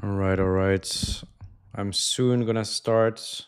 All right. I'm soon gonna start.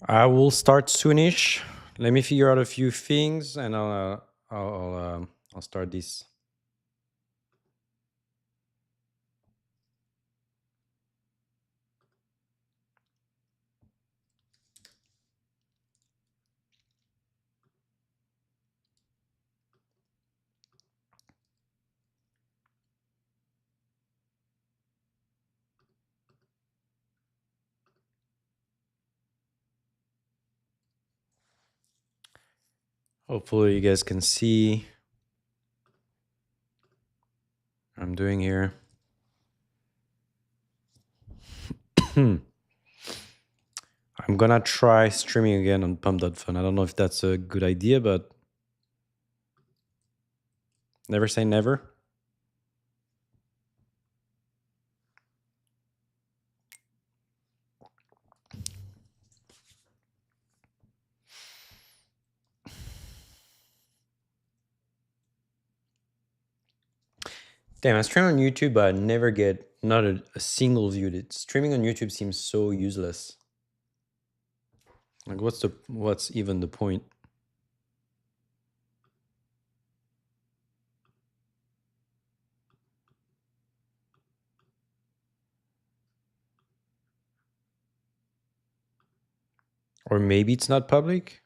I will start soonish. Let me figure out a few things, and I'll start this. Hopefully, you guys can see what I'm doing here. I'm gonna try streaming again on pump.fun. I don't know if that's a good idea, but never say never. Damn, I stream on YouTube, but I never get not a single view. Streaming on YouTube seems so useless. Like, what's even the point? Or maybe it's not public.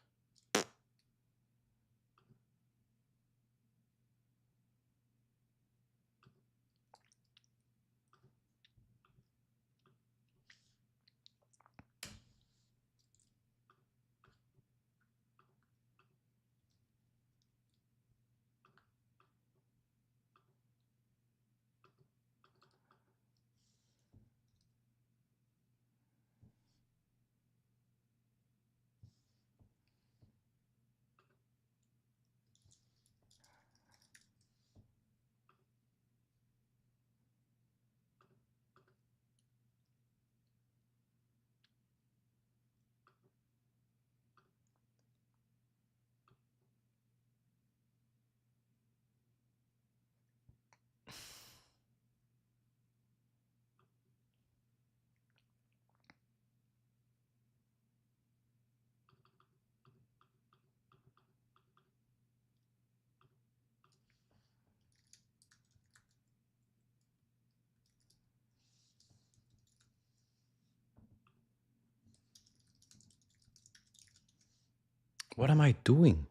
What am I doing?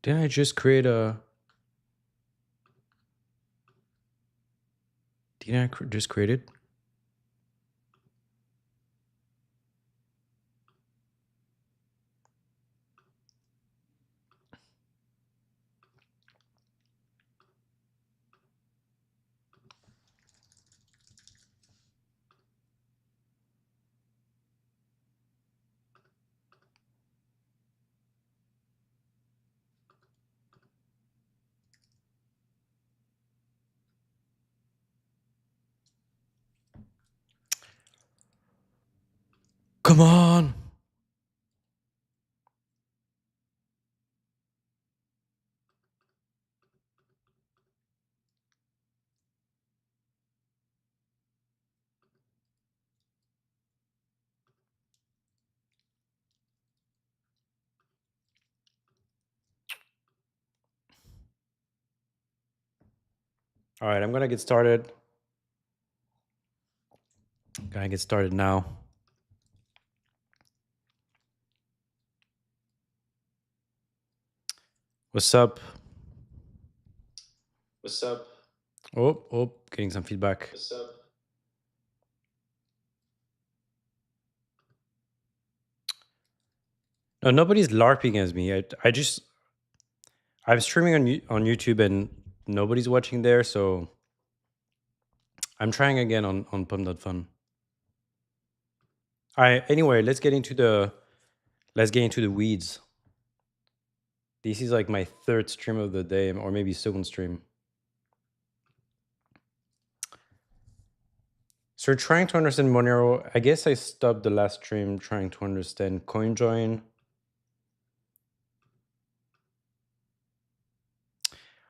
Didn't I just create a... Didn't I just create it? Come on! All right, I'm gonna get started. Gonna get started now. What's up? What's up? Oh, getting some feedback. What's up? No, nobody's LARPing as me. I'm streaming on YouTube and nobody's watching there, so I'm trying again on Pum.fun. All right. Anyway, let's get into the weeds. This is like my third stream of the day, or maybe second stream. So trying to understand Monero. I guess I stopped the last stream trying to understand CoinJoin.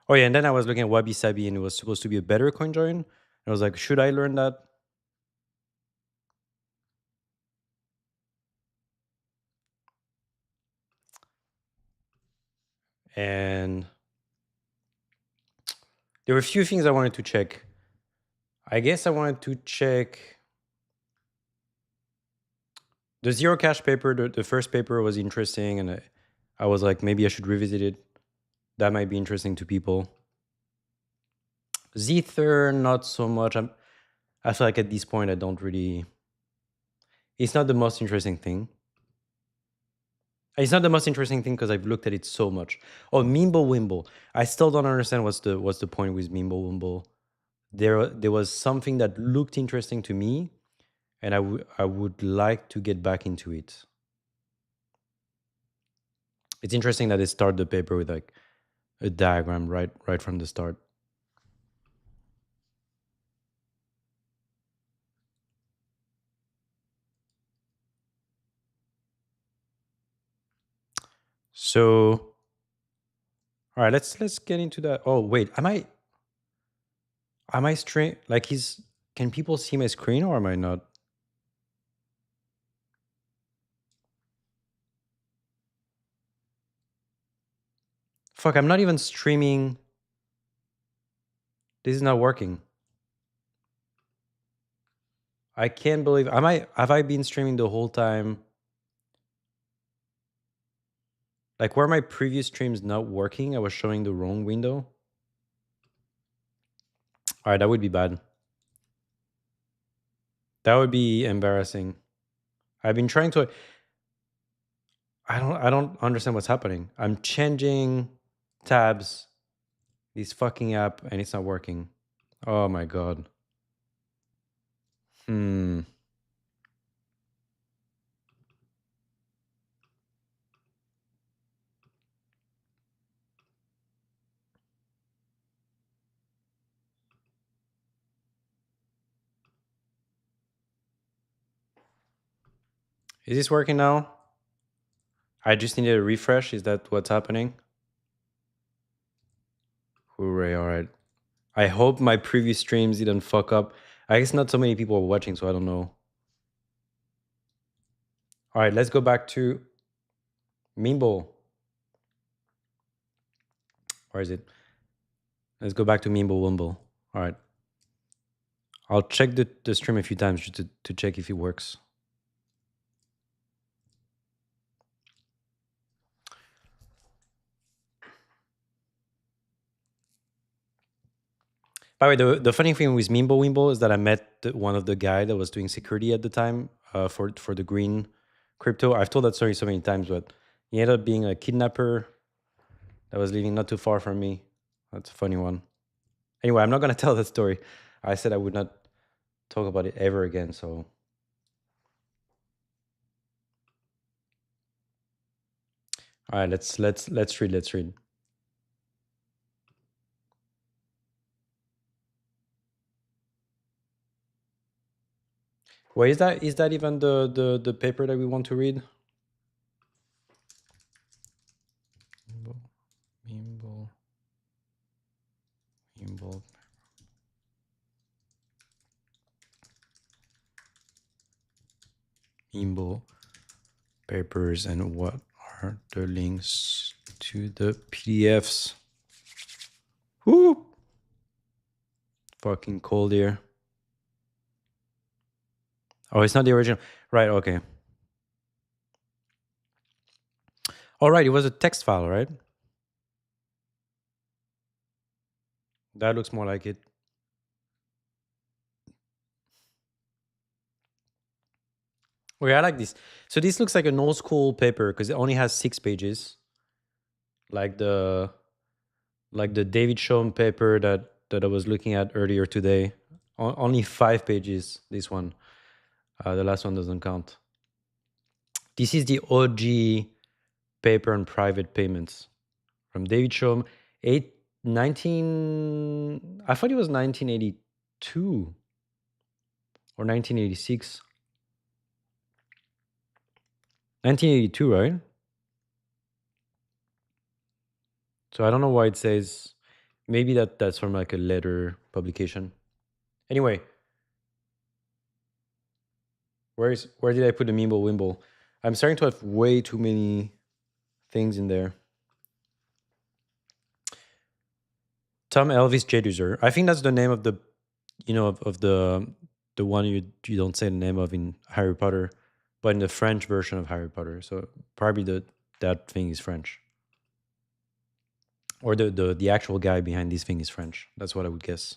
Oh yeah, and then I was looking at Wabi Sabi, and it was supposed to be a better CoinJoin. And I was like, should I learn that? And there were a few things I wanted to check. I guess I wanted to check the zero cash paper. The first paper was interesting, and I was like, maybe I should revisit it. That might be interesting to people. Zther, not so much. I feel like at this point, I don't really. It's not the most interesting thing. It's not the most interesting thing because I've looked at it so much. Oh, Mimblewimble. I still don't understand what's the point with Mimblewimble. There was something that looked interesting to me, and I would like to get back into it. It's interesting that they start the paper with like a diagram right from the start. So, all right, let's get into that. Oh wait, am I straight? Like can people see my screen or am I not? Fuck, I'm not even streaming. This is not working. I can't believe. Have I been streaming the whole time? Like, were my previous streams not working? I was showing the wrong window. All right, that would be bad. That would be embarrassing. I've been trying to. I don't understand what's happening. I'm changing tabs, this fucking app, and it's not working. Oh my god. Hmm. Is this working now? I just needed a refresh. Is that what's happening? Hooray! All right. I hope my previous streams didn't fuck up. I guess not so many people are watching, so I don't know. All right, let's go back to Mimble. Where is it? Let's go back to Mimblewimble. All right. I'll check the stream a few times just to check if it works. By the way, the funny thing with Mimblewimble is that I met one of the guy that was doing security at the time for the green crypto. I've told that story so many times, but he ended up being a kidnapper that was living not too far from me. That's a funny one. Anyway, I'm not gonna tell that story. I said I would not talk about it ever again. So, all right, let's read. Let's read. Wait, is that even the paper that we want to read? Mimble. Mimble papers, and what are the links to the PDFs? Whoo! fucking cold here. Oh, it's not the original. Right, okay. All right, it was a text file, right? That looks more like it. Okay, I like this. So this looks like an old school paper because it only has 6 pages, like the David Shom paper that I was looking at earlier today. Only 5 pages. This one, the last one doesn't count. This is the OG paper on private payments from David Shom, 19. I thought it was 1982 or 1986. 1982, right? So I don't know why it says, maybe that's from like a letter publication. Anyway, where did I put the Mimble Wimble? I'm starting to have way too many things in there. Tom Elvis Jeduser. I think that's the name of the, of the one you don't say the name of in Harry Potter, but in the French version of Harry Potter. So probably that thing is French, or the actual guy behind this thing is French. That's what I would guess.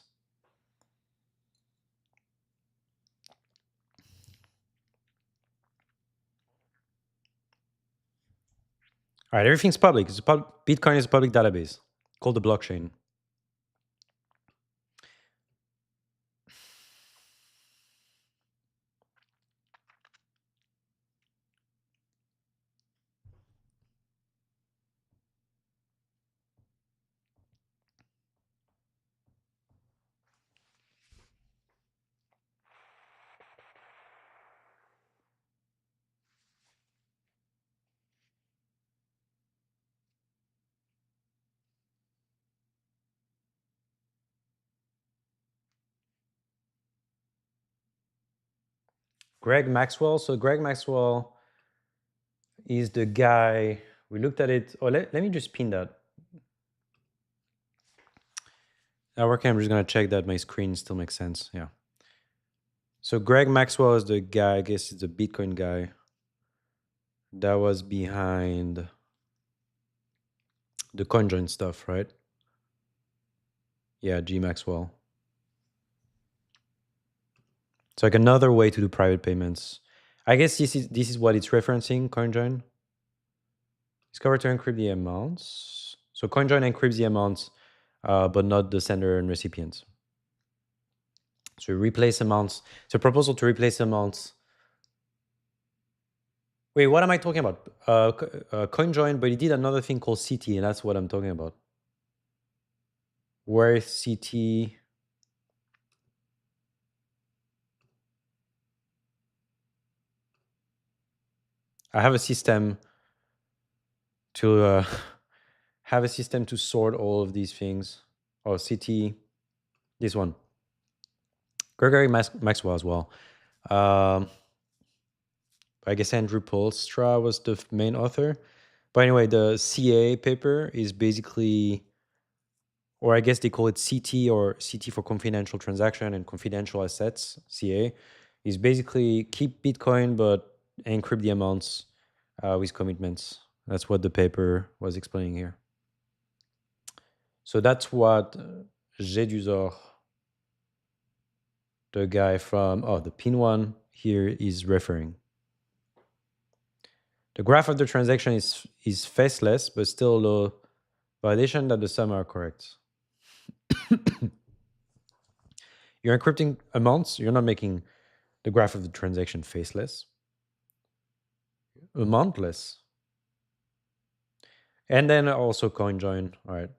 All right, everything's public. Bitcoin is a public database called the blockchain. Greg Maxwell. So Greg Maxwell is the guy. We looked at it. Oh, let me just pin that. Okay, I'm just gonna check that my screen still makes sense. Yeah. So Greg Maxwell is the guy. I guess it's the Bitcoin guy that was behind the CoinJoin stuff, right? Yeah, G Maxwell. It's like another way to do private payments. I guess this is what it's referencing. CoinJoin. Discover to encrypt the amounts. So CoinJoin encrypts the amounts, but not the sender and recipients. So replace amounts. It's a proposal to replace amounts. Wait, what am I talking about? CoinJoin, but it did another thing called CT, and that's what I'm talking about. Where is CT? I have a system to sort all of these things. Oh, CT, this one. Gregory Maxwell as well. I guess Andrew Polstra was the main author. But anyway, the CA paper is basically, or I guess they call it CT, or CT for confidential transaction and confidential assets, CA, is basically keep Bitcoin but encrypt the amounts with commitments. That's what the paper was explaining here. So that's what Jedusor, the guy from, the pin one here, is referring. The graph of the transaction is faceless, but still low validation that the sum are correct. You're encrypting amounts. You're not making the graph of the transaction faceless. Amountless. And then also CoinJoin. All right.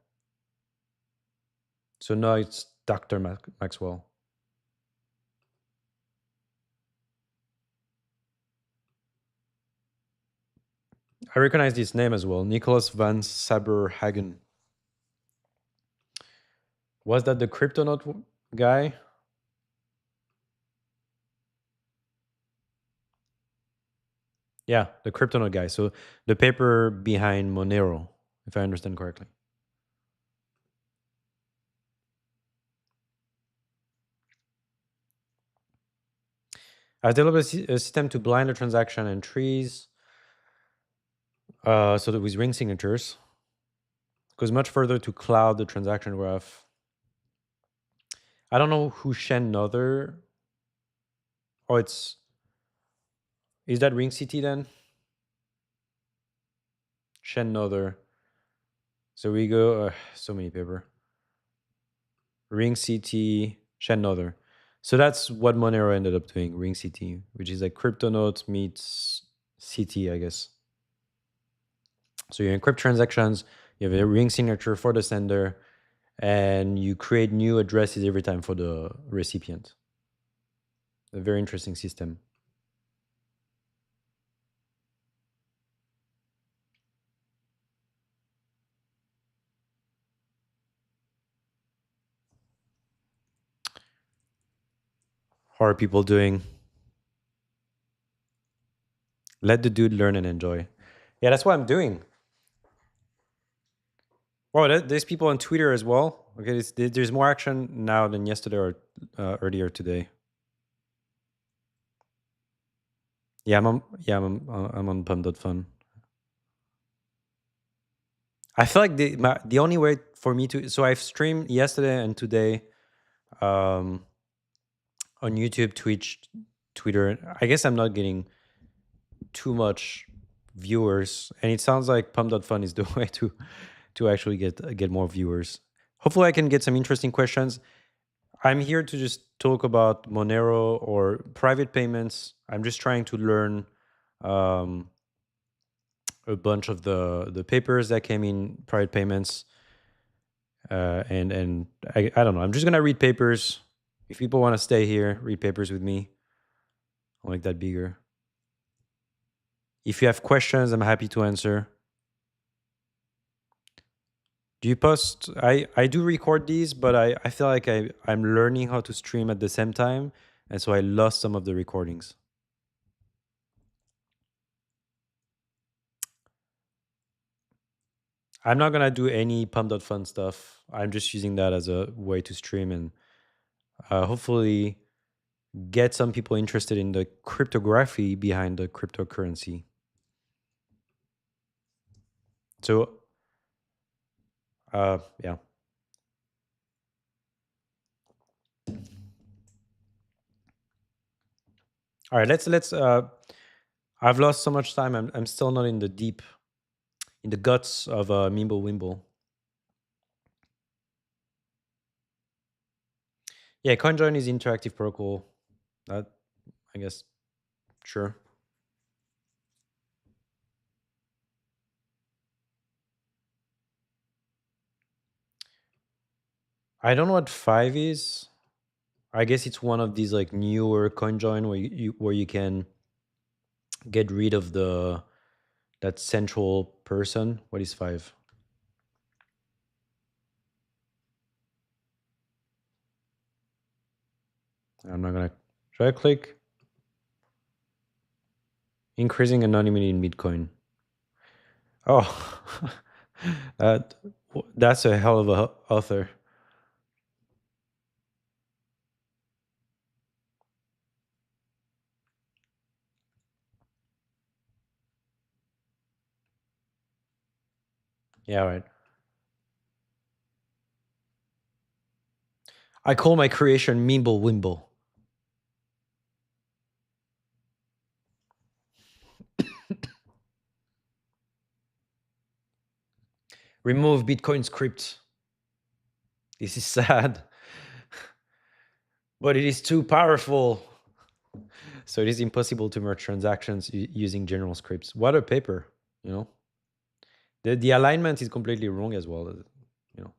So now it's Dr. Maxwell. I recognize this name as well. Nicholas van Saberhagen. Was that the CryptoNote guy? Yeah, the CryptoNote guy. So the paper behind Monero, if I understand correctly. I've developed a system to blind the transaction entries. So that with ring signatures goes much further to cloud the transaction graph. I don't know who Shen Nother. Oh, is that ring CT then? Shen Nother. So we go so many paper. Ring CT, Shen Nother. So that's what Monero ended up doing, ring CT, which is like crypto note meets CT, I guess. So you encrypt transactions, you have a ring signature for the sender, and you create new addresses every time for the recipient. A very interesting system. How are people doing? Let the dude learn and enjoy. Yeah, that's what I'm doing. Oh, there's people on Twitter as well. Okay, there's more action now than yesterday or earlier today. Yeah, I'm on pump.fun. I feel like the only way for me to, so I've streamed yesterday and today um, on YouTube, Twitch, Twitter. I guess I'm not getting too much viewers, and it sounds like pump.fun is the way to actually get more viewers. Hopefully, I can get some interesting questions. I'm here to just talk about Monero or private payments. I'm just trying to learn um, a bunch of the papers that came in private payments, and I don't know. I'm just gonna read papers. If people want to stay here, read papers with me. I'll make that bigger. If you have questions, I'm happy to answer. Do you post? I do record these, but I feel like I'm learning how to stream at the same time, and so I lost some of the recordings. I'm not gonna do any pump.fun stuff. I'm just using that as a way to stream and hopefully get some people interested in the cryptography behind the cryptocurrency. So, yeah. All right, let's. I've lost so much time. I'm still not in the deep, in the guts of Mimble Wimble. Yeah, CoinJoin is interactive protocol. That I guess sure. I don't know what 5 is. I guess it's one of these like newer CoinJoin where you can get rid of the that central person. What is 5? I'm not gonna. Should I click increasing anonymity in Bitcoin? Oh, that that's a hell of a author. Yeah, right. I call my creation Mimble Wimble. Remove Bitcoin script. This is sad, but it is too powerful. So it is impossible to merge transactions using general scripts. What a paper, you know. The alignment is completely wrong as well, you know.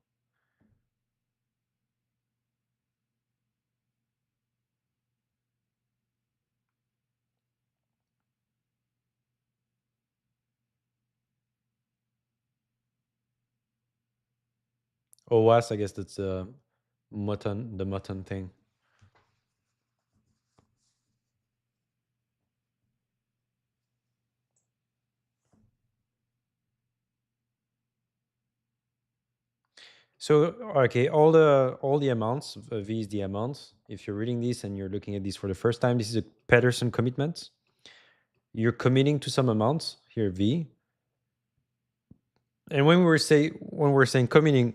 OWASP, I guess that's the mutton thing. So okay, all the amounts, V is the amount. If you're reading this and you're looking at this for the first time, this is a Pedersen commitment. You're committing to some amount here, V. And when we're saying committing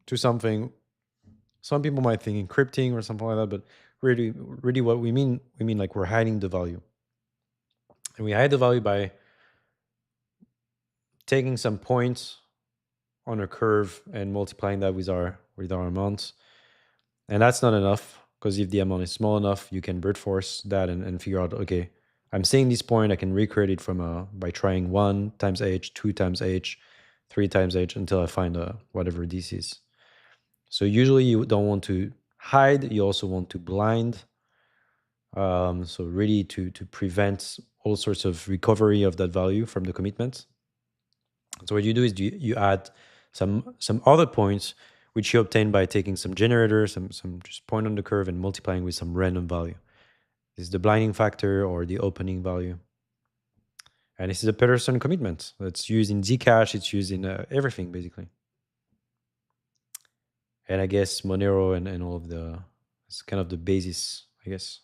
to something, some people might think encrypting or something like that, but really what we mean like we're hiding the value. And we hide the value by taking some points on a curve and multiplying that with our amount. And that's not enough, because if the amount is small enough, you can brute force that and figure out, okay, I'm seeing this point, I can recreate it by trying 1 times h, 2 times h, 3 times h until I find whatever this is. So usually you don't want to hide, you also want to blind. So really to prevent all sorts of recovery of that value from the commitment. So what you do is you add some other points which you obtain by taking some generator, some just point on the curve and multiplying with some random value. This is the blinding factor or the opening value. And this is a Pedersen commitment. It's used in Zcash, it's used in everything basically. And I guess Monero and all of it's kind of the basis, I guess.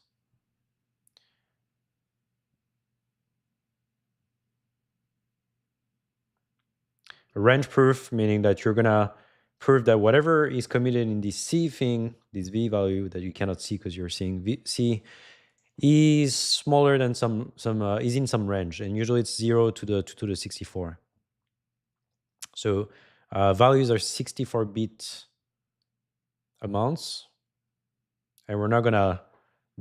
A range proof, meaning that you're gonna prove that whatever is committed in this C thing, this V value that you cannot see because you're seeing C, is smaller than some is in some range, and usually it's 0 to the 64. So values are 64-bit amounts, and we're not gonna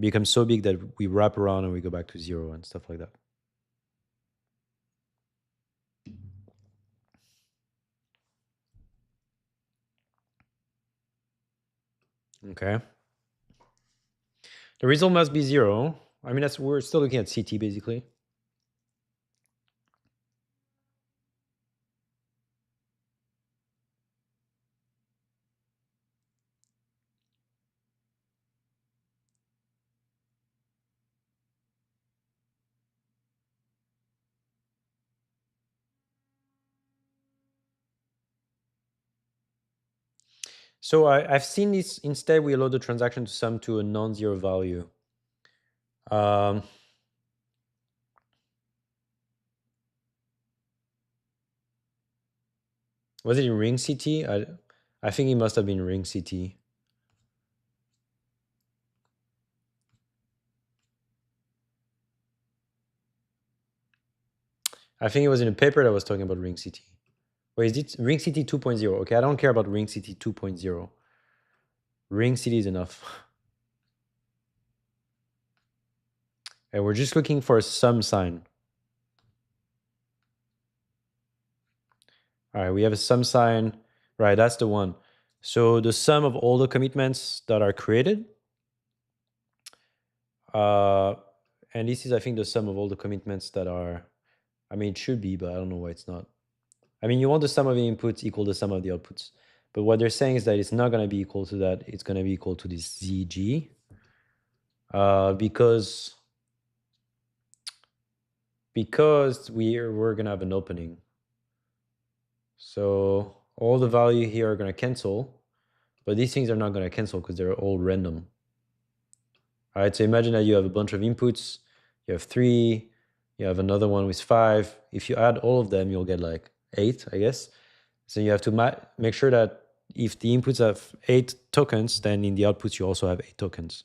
become so big that we wrap around and we go back to 0 and stuff like that. Okay. The result must be 0. I mean, we're still looking at CT basically. So I've seen this. Instead, we allow the transaction to sum to a non-zero value. Um, was it in ring CT? I think it must have been ring CT. I think it was in a paper that was talking about ring CT. Wait, is it ring CT 2.0? Okay, I don't care about ring CT 2.0. Ring CT is enough. And we're just looking for a sum sign. All right, we have a sum sign. Right, that's the one. So the sum of all the commitments that are created, and this is, I think, the sum of all the commitments that are, I mean, it should be, but I don't know why it's not. I mean, you want the sum of the inputs equal the sum of the outputs. But what they're saying is that it's not going to be equal to that. It's going to be equal to this ZG. Because we're going to have an opening. So all the value here are going to cancel. But these things are not going to cancel because they're all random. All right, so imagine that you have a bunch of inputs. You have 3. You have another one with 5. If you add all of them, you'll get like 8, I guess. So you have to make sure that if the inputs have 8 tokens, then in the outputs you also have 8 tokens.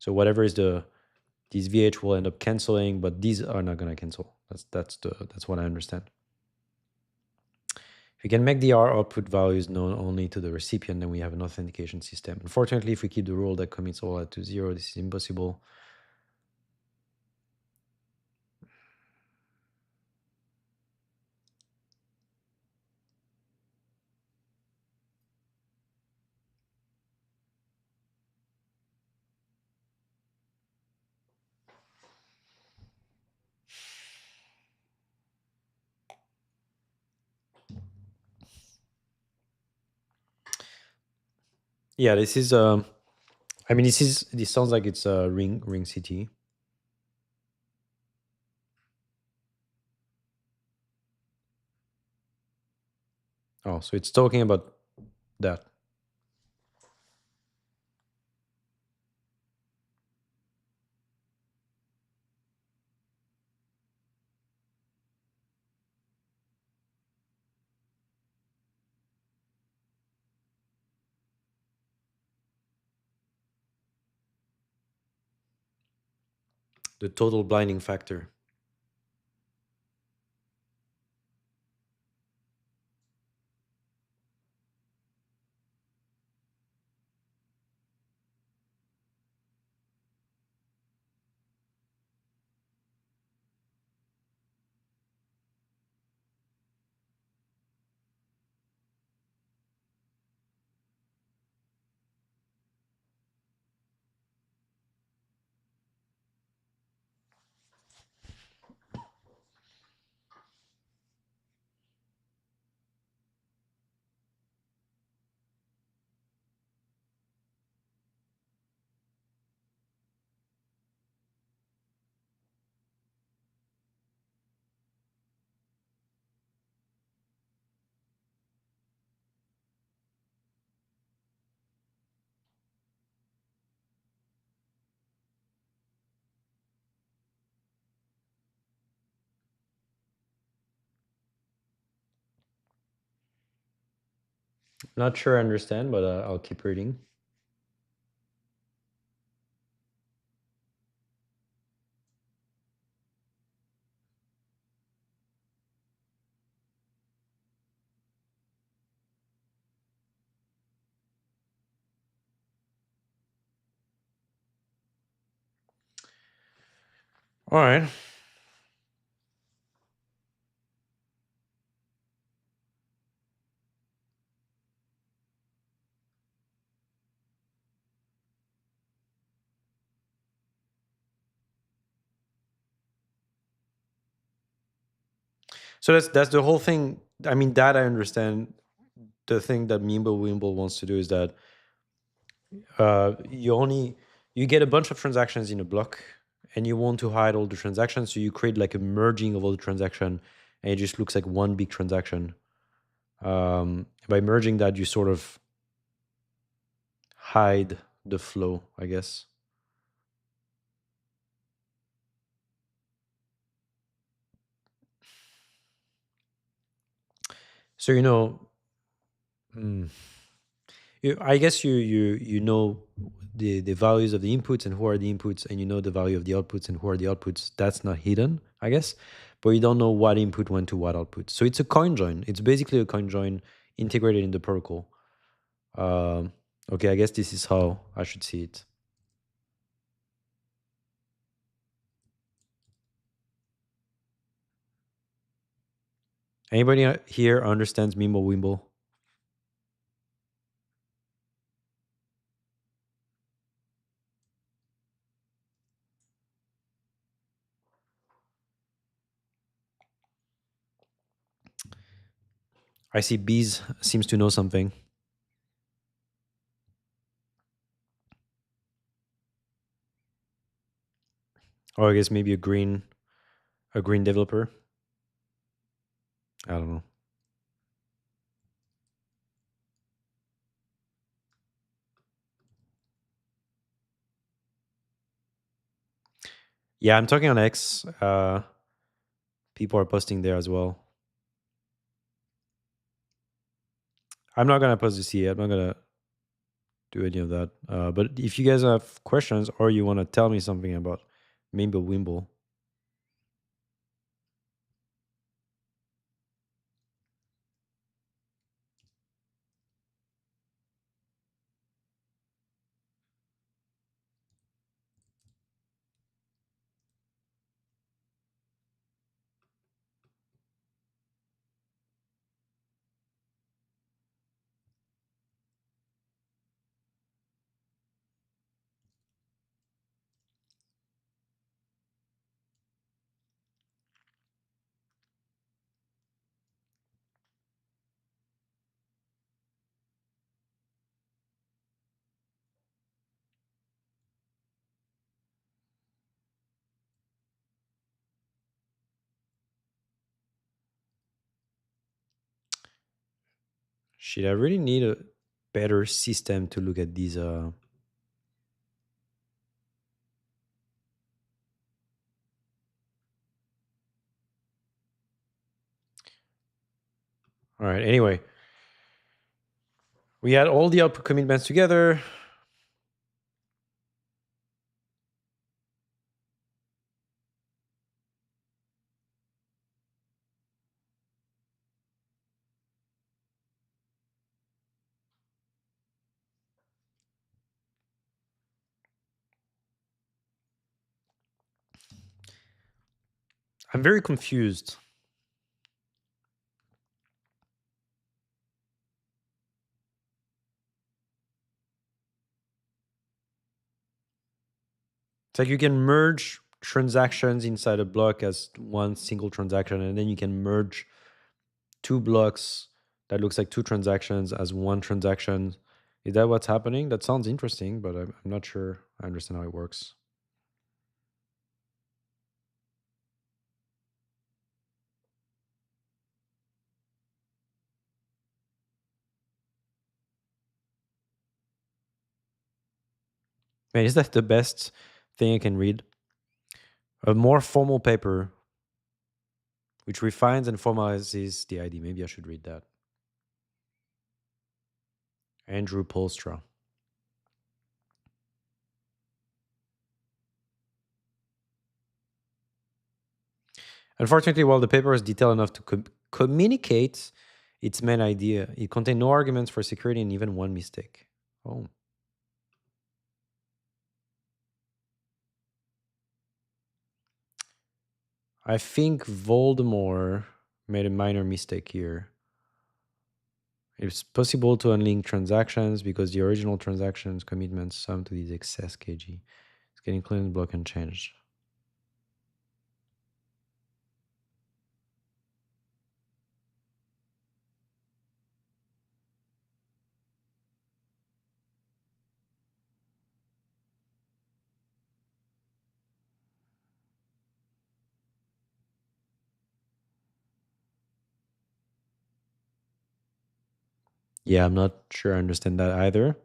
So whatever is these VH will end up canceling, but these are not going to cancel. That's what I understand. If we can make the R output values known only to the recipient, then we have an authentication system. Unfortunately, if we keep the rule that commits all to 0, this is impossible. Yeah, this is. I mean, this sounds like it's a ring CT. Oh, so it's talking about that. The total blinding factor. Not sure I understand, but I'll keep reading. All right. So that's the whole thing. I mean, that I understand. The thing that Mimblewimble wants to do is that you get a bunch of transactions in a block, and you want to hide all the transactions, so you create like a merging of all the transaction, and it just looks like one big transaction. By merging that, you sort of hide the flow, I guess. So mm, I guess you know the values of the inputs and who are the inputs, and you know the value of the outputs and who are the outputs. That's not hidden, I guess, but you don't know what input went to what output. So it's a coin join. It's basically a coin join integrated in the protocol. Um, okay, I guess this is how I should see it. Anybody here understands Mimble Wimble? I see Bees seems to know something. Or I guess maybe a green developer. I don't know. Yeah, I'm talking on X. People are posting there as well. I'm not gonna post this yet. I'm not gonna do any of that. But if you guys have questions or you want to tell me something about Mimble Wimble, shit, I really need a better system to look at these. All right. Anyway, we had all the output commitments together. I'm very confused. It's like you can merge transactions inside a block as one single transaction, and then you can merge two blocks that looks like two transactions as one transaction. Is that what's happening? That sounds interesting, but I'm not sure I understand how it works. Man, is that the best thing I can read? A more formal paper which refines and formalizes the ID. Maybe I should read that. Andrew Polstra. Unfortunately, while the paper is detailed enough to communicate its main idea, it contained no arguments for security and even one mistake. Oh. I think Voldemort made a minor mistake here. It's possible to unlink transactions because the original transactions commitments sum to these excess kg. It's getting clean, block, and changed. Yeah, I'm not sure I understand that either.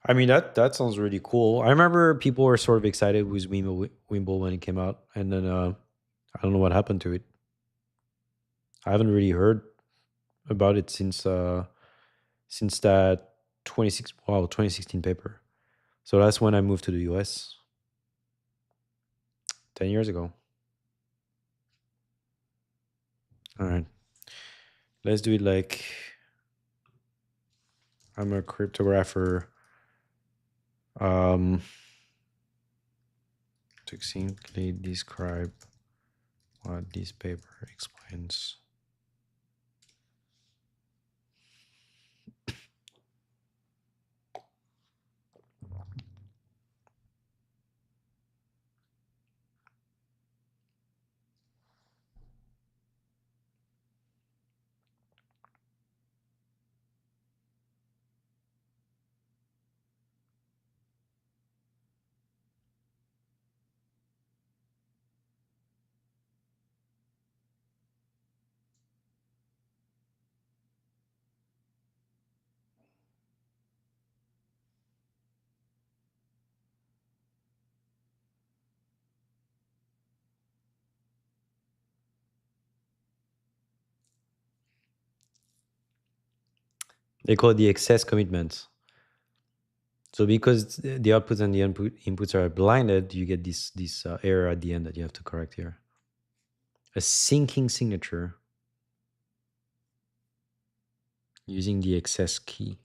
I mean that sounds really cool. I remember people were sort of excited with Wimble when it came out, and then I don't know what happened to it. I haven't really heard about it since that 2016 paper. So that's when I moved to the US 10 years ago. All right, let's do it like I'm a cryptographer. Succinctly describe what this paper explains. They call it the excess commitments. So because the outputs and the inputs are blinded, you get this error at the end that you have to correct here. A syncing signature using the excess key.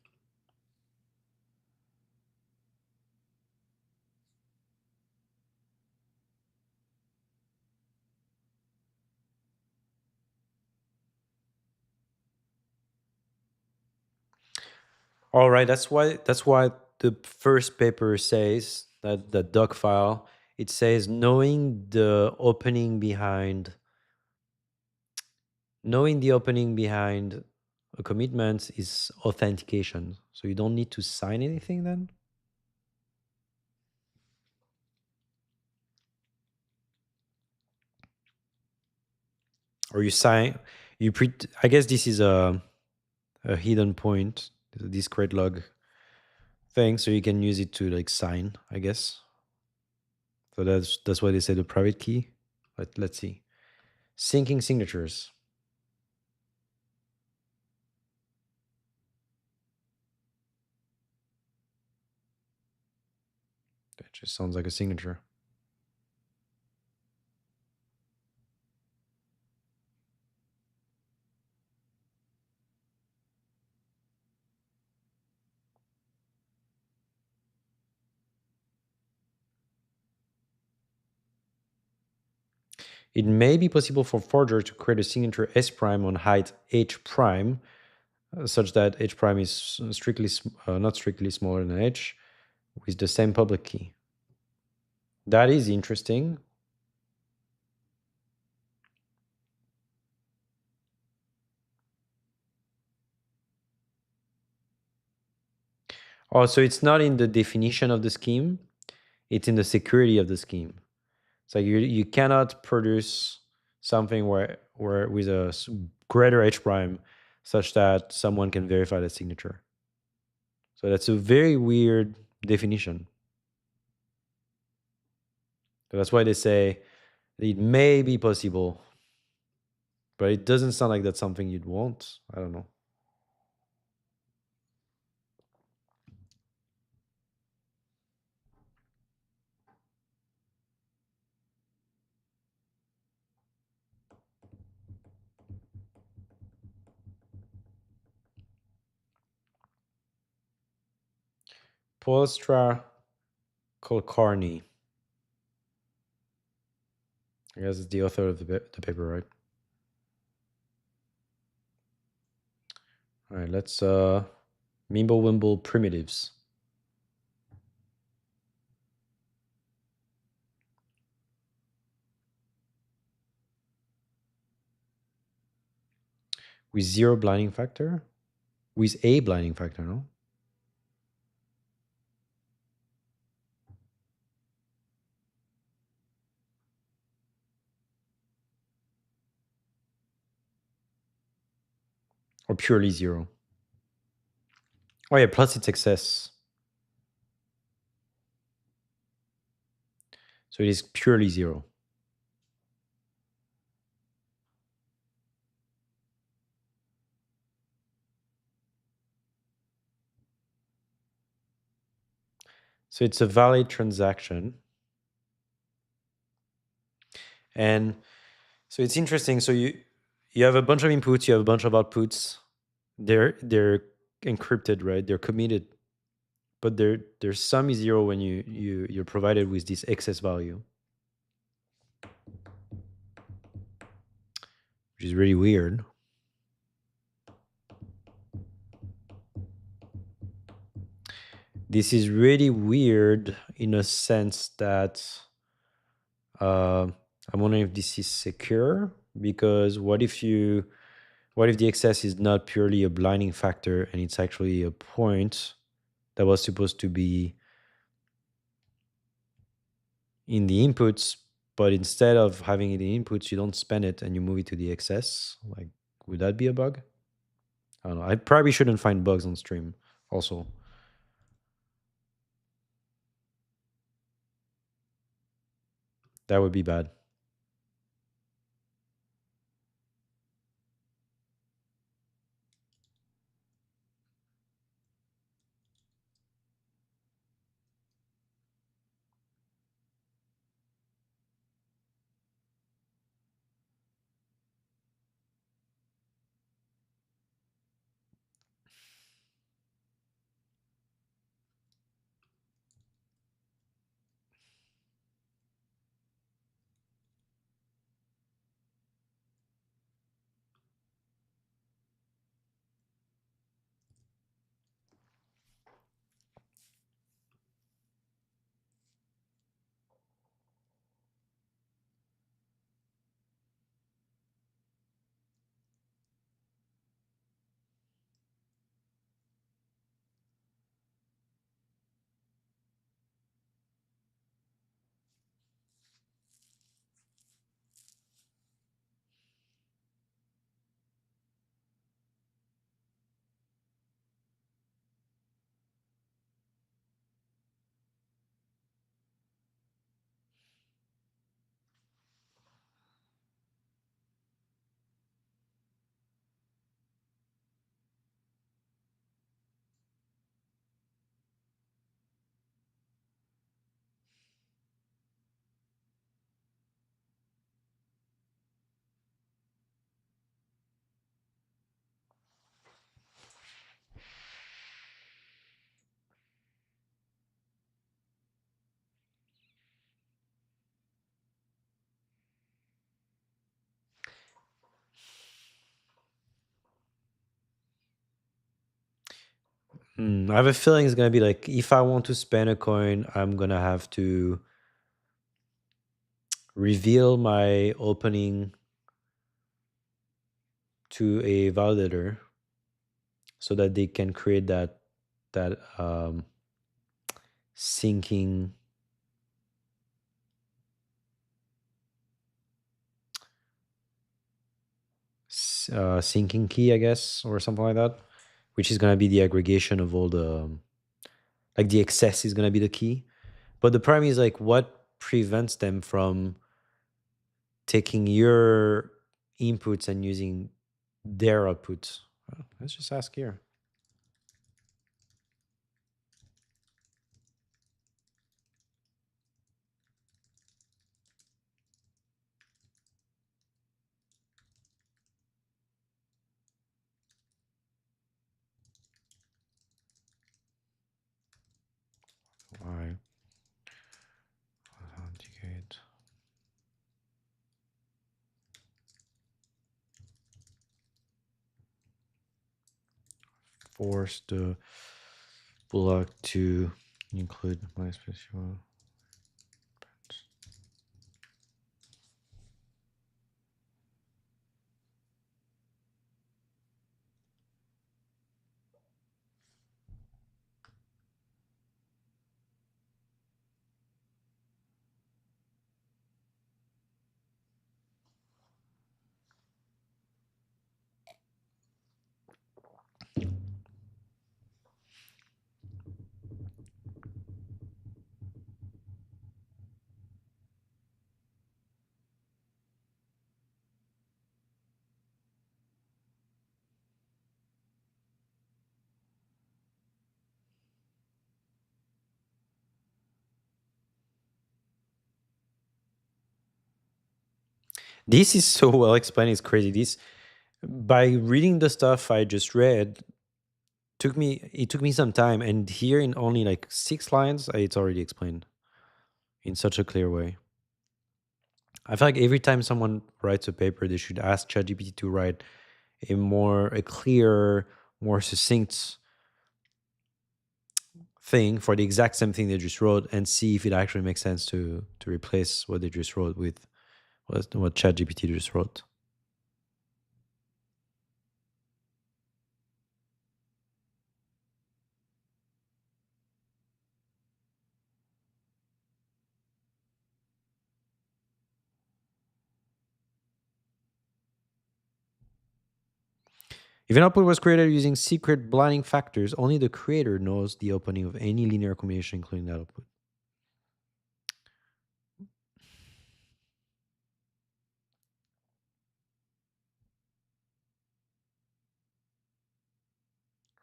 All right, that's why the first paper says that the doc file, it says knowing the opening behind a commitment is authentication. So you don't need to sign anything then? Or you sign you pre I guess this is a hidden point, a discrete log thing, so you can use it to like sign, I guess. So that's why they say the private key. But let's see. Syncing signatures. Just sounds like a signature. It may be possible for forger to create a signature S prime on height H prime, such that H prime is not strictly smaller than H, with the same public key. That is interesting. Oh, so it's not in the definition of the scheme, it's in the security of the scheme. So you cannot produce something where with a greater H prime such that someone can verify the signature. So that's a very weird definition. So that's why they say it may be possible, but it doesn't sound like that's something you'd want. I don't know. Polstra Kulkarni. I guess it's the author of the paper, right? All right, let's Mimblewimble primitives. With zero blinding factor? With a blinding factor, no? Or purely zero? Oh yeah, plus its excess. So it is purely zero. So it's a valid transaction. And so it's interesting. So you have a bunch of inputs, you have a bunch of outputs. They're encrypted, right? They're committed, but their sum is zero when you're provided with this excess value, which is really weird. This is really weird in a sense that I'm wondering if this is secure, because what if the excess is not purely a blinding factor and it's actually a point that was supposed to be in the inputs, but instead of having it in the inputs, you don't spend it and you move it to the excess? Like, would that be a bug? I don't know. I probably shouldn't find bugs on stream also. That would be bad. I have a feeling it's gonna be like, if I want to spend a coin, I'm gonna have to reveal my opening to a validator so that they can create that syncing syncing key, I guess, or something like that, which is gonna be the aggregation of all the like the excess is gonna be the key. But the problem is like, what prevents them from taking your inputs and using their outputs? Let's just ask here. Why? Authenticate. Force the block to include my special. This is so well explained. It's crazy. This, by reading the stuff I just read, it took me some time, and here in only like 6 lines, it's already explained in such a clear way. I feel like every time someone writes a paper, they should ask ChatGPT to write a clear, more succinct thing for the exact same thing they just wrote, and see if it actually makes sense to replace what they just wrote with what ChatGPT just wrote. If an output was created using secret blinding factors, only the creator knows the opening of any linear combination, including that output.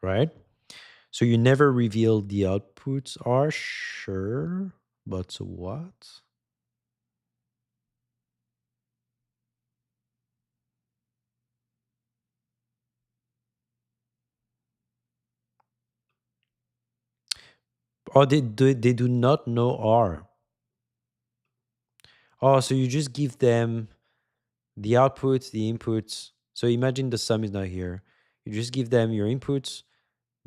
Right? So you never reveal the outputs are sure, but so what? Oh, they do not know R. Oh, so you just give them the outputs, the inputs. So imagine the sum is not here. You just give them your inputs,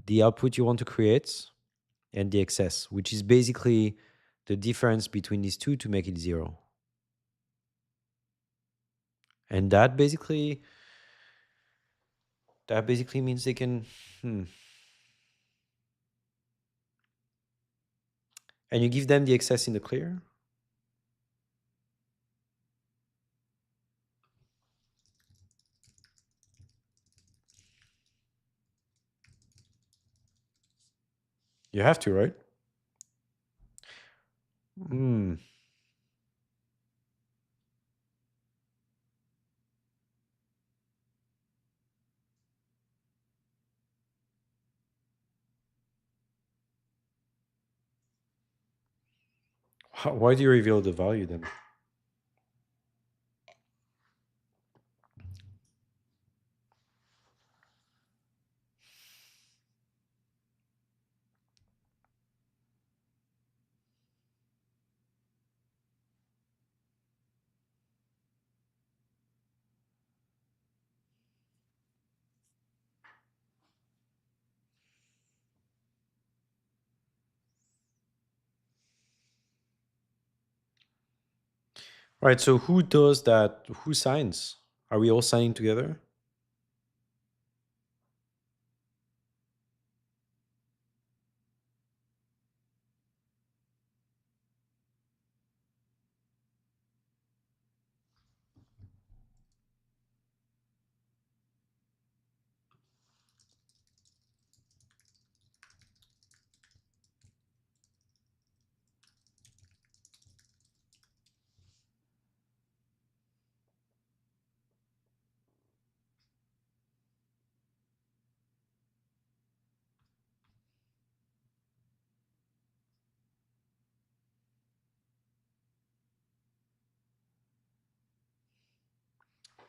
the output you want to create, and the excess, which is basically the difference between these two to make it 0. And that basically means they can and you give them the excess in the clear. You have to, right? Hmm. Why do you reveal the value then? All right. So who does that? Who signs? Are we all signing together?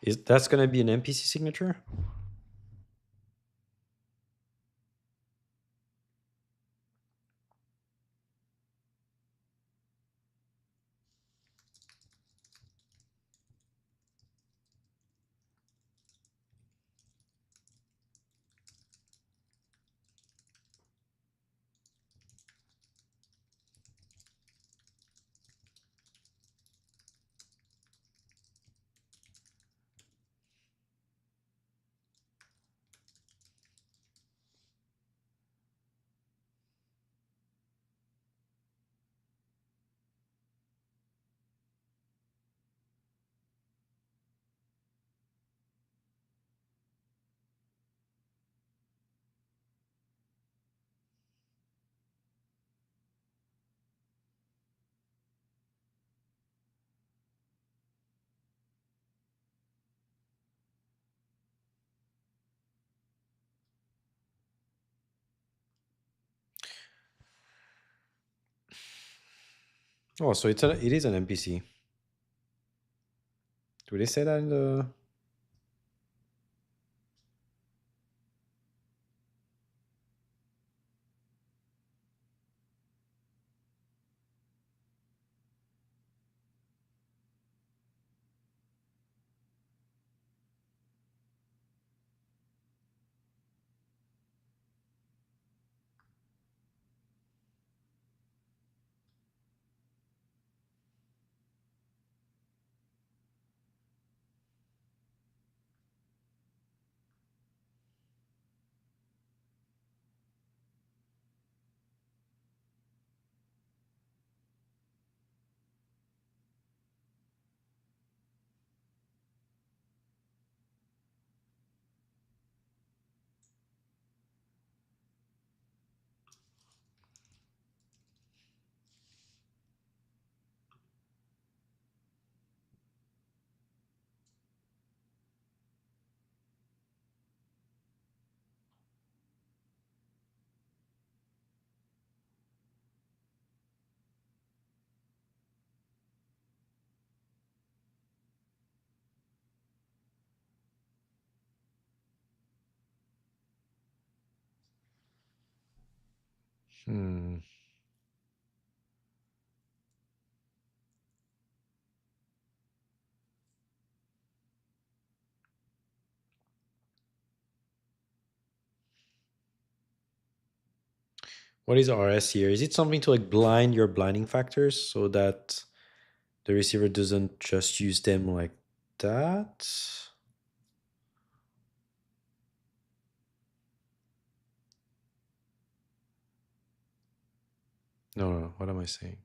Is that's gonna be an NPC signature? Oh, so it is an NPC. Do they say that in the? Hmm. What is RS here? Is it something to like blind your blinding factors so that the receiver doesn't just use them like that? No, no. What am I saying?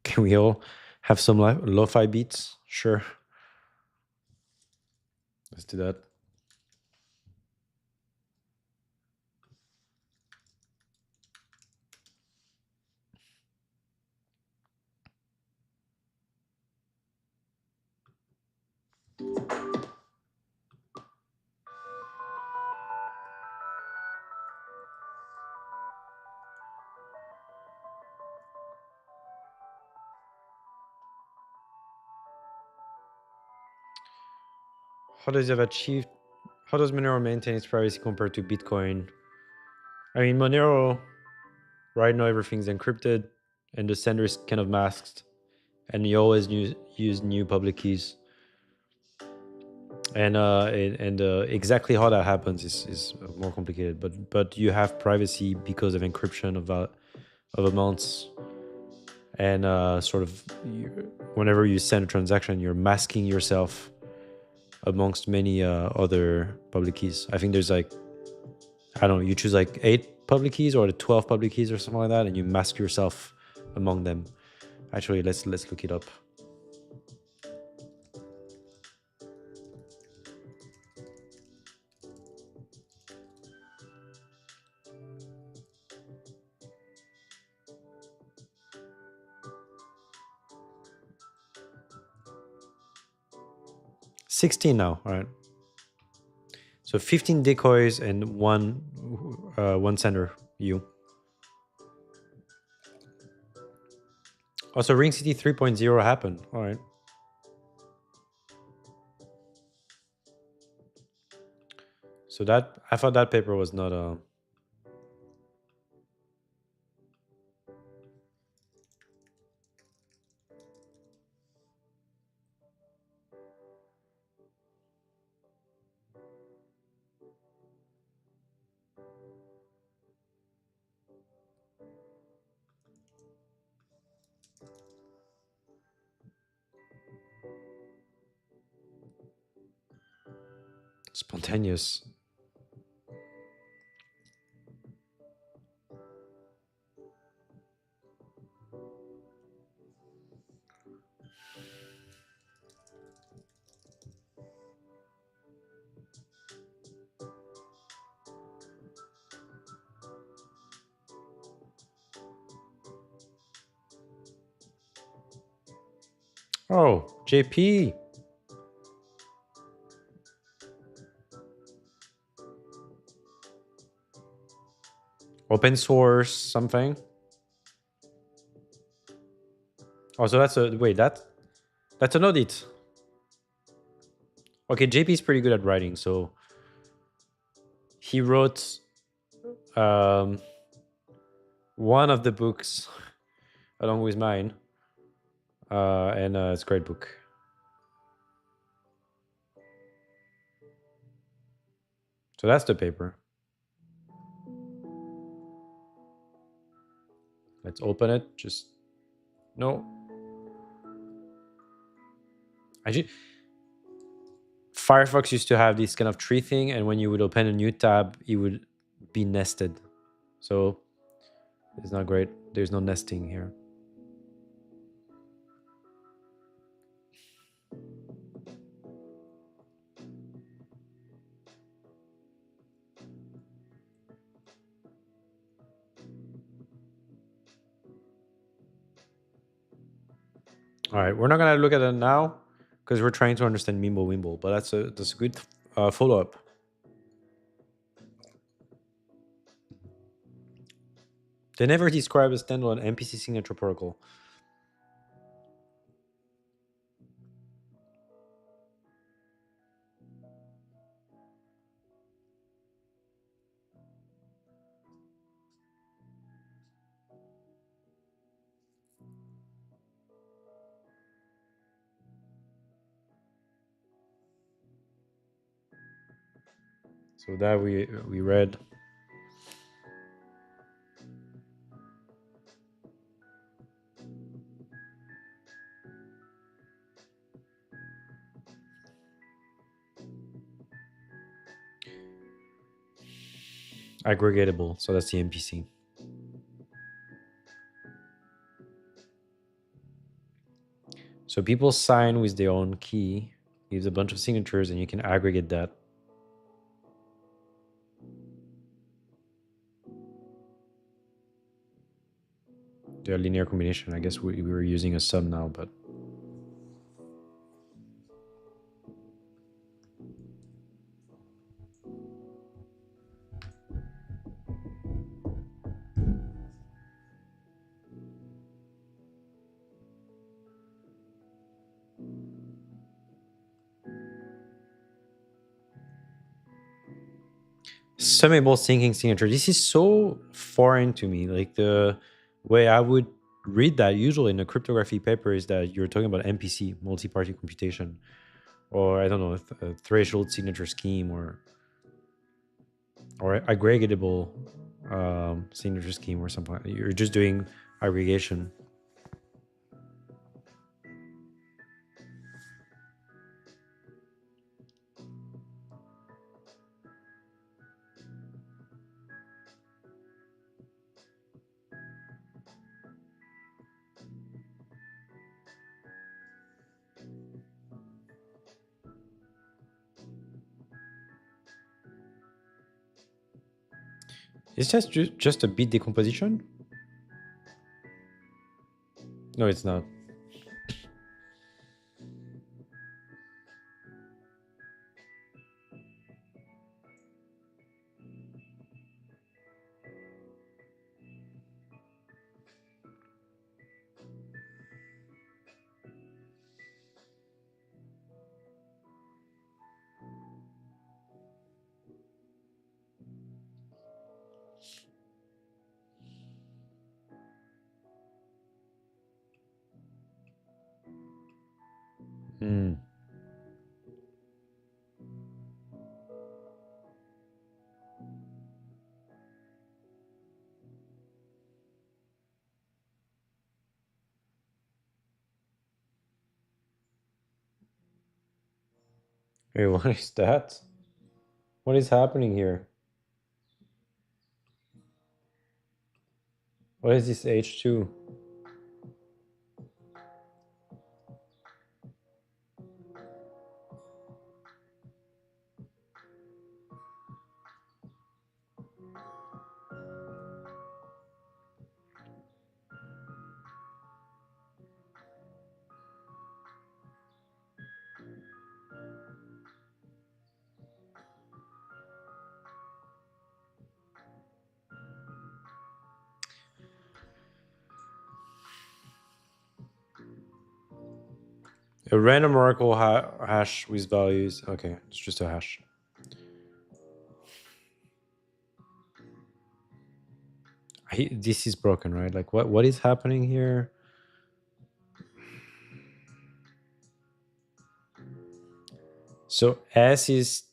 Can we all have some lo-fi beats? Sure. Let's do that. How does it have achieved? How does Monero maintain its privacy compared to Bitcoin? I mean, Monero, right now everything's encrypted and the sender is kind of masked, and you always use new public keys. And exactly how that happens is more complicated. But you have privacy because of encryption of amounts, and sort of whenever you send a transaction, you're masking yourself amongst many other public keys. I think there's like, I don't know, you choose like 8 public keys or the 12 public keys or something like that, and you mask yourself among them. Actually, let's look it up. $16 now, all right. So 15 decoys and one sender, you. Also, Ring City 3.0 happened. All right. So that, I thought that paper was not spontaneous. Oh, JP. Open source something. Oh, so that's a, wait, that's an audit. Okay, JP is pretty good at writing, so he wrote one of the books along with mine, and it's a great book. So that's the paper. Let's open it. Just no. Firefox used to have this kind of tree thing, and when you would open a new tab, it would be nested. So it's not great. There's no nesting here. All right, we're not gonna look at it now because we're trying to understand Mimble Wimble, but that's a good follow up. They never describe a standalone MPC signature protocol. So that we read. Aggregatable, so that's the MPC. So people sign with their own key, gives a bunch of signatures, and you can aggregate that. The linear combination. I guess we were using a sum now, but Summable syncing signature. This is so foreign to me. Like the way I would read that usually in a cryptography paper is that you're talking about MPC, multi-party computation, or I don't know, a threshold signature scheme, or aggregatable signature scheme or something. You're just doing aggregation. Is just a bit decomposition? No, it's not. Hmm. Wait, what is that? What is happening here? What is this H2? A random oracle hash with values. Okay, it's just a hash. This is broken, right? Like what is happening here? So S is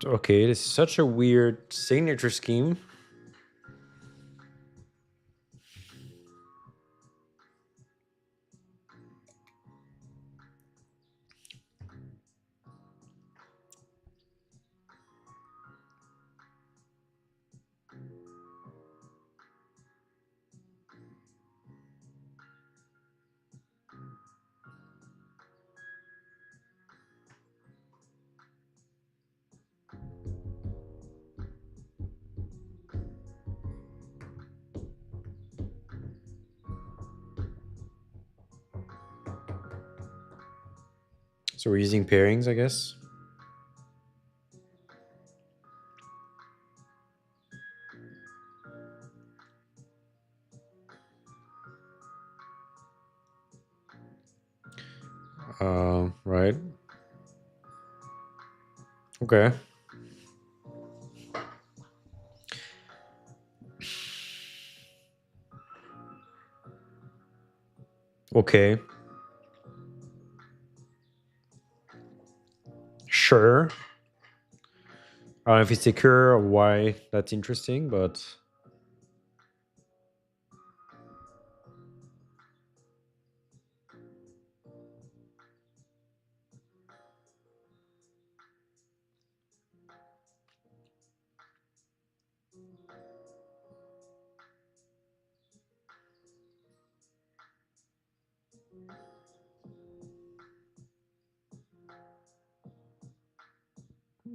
okay. This is such a weird signature scheme. So we're using pairings, I guess. Right. Okay. Okay. Sure. I don't know if it's secure or why that's interesting, but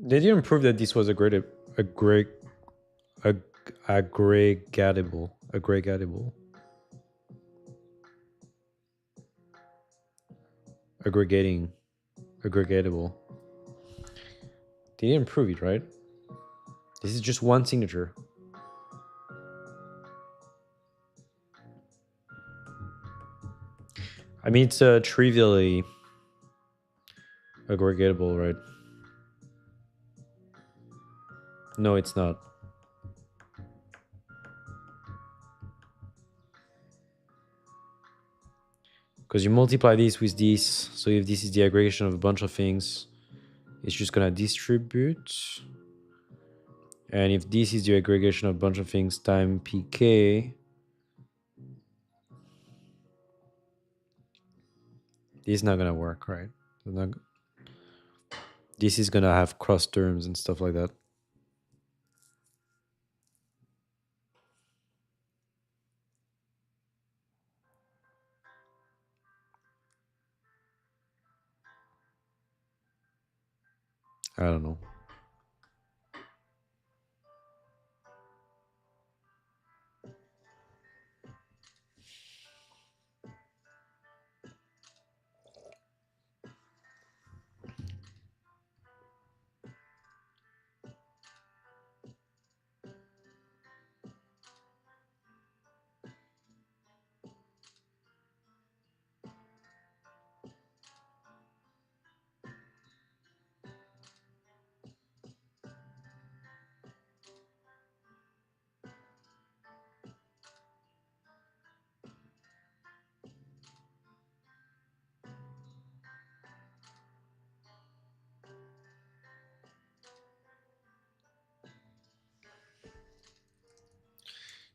they didn't prove that this was a great, a, aggregatable, aggregating, aggregatable. They didn't prove it, right? This is just one signature. I mean, it's trivially aggregatable, right? No, it's not. Because you multiply this with this. So if this is the aggregation of a bunch of things, it's just going to distribute. And if this is the aggregation of a bunch of things time pk, this is not going to work, right? This is going to have cross terms and stuff like that. I don't know.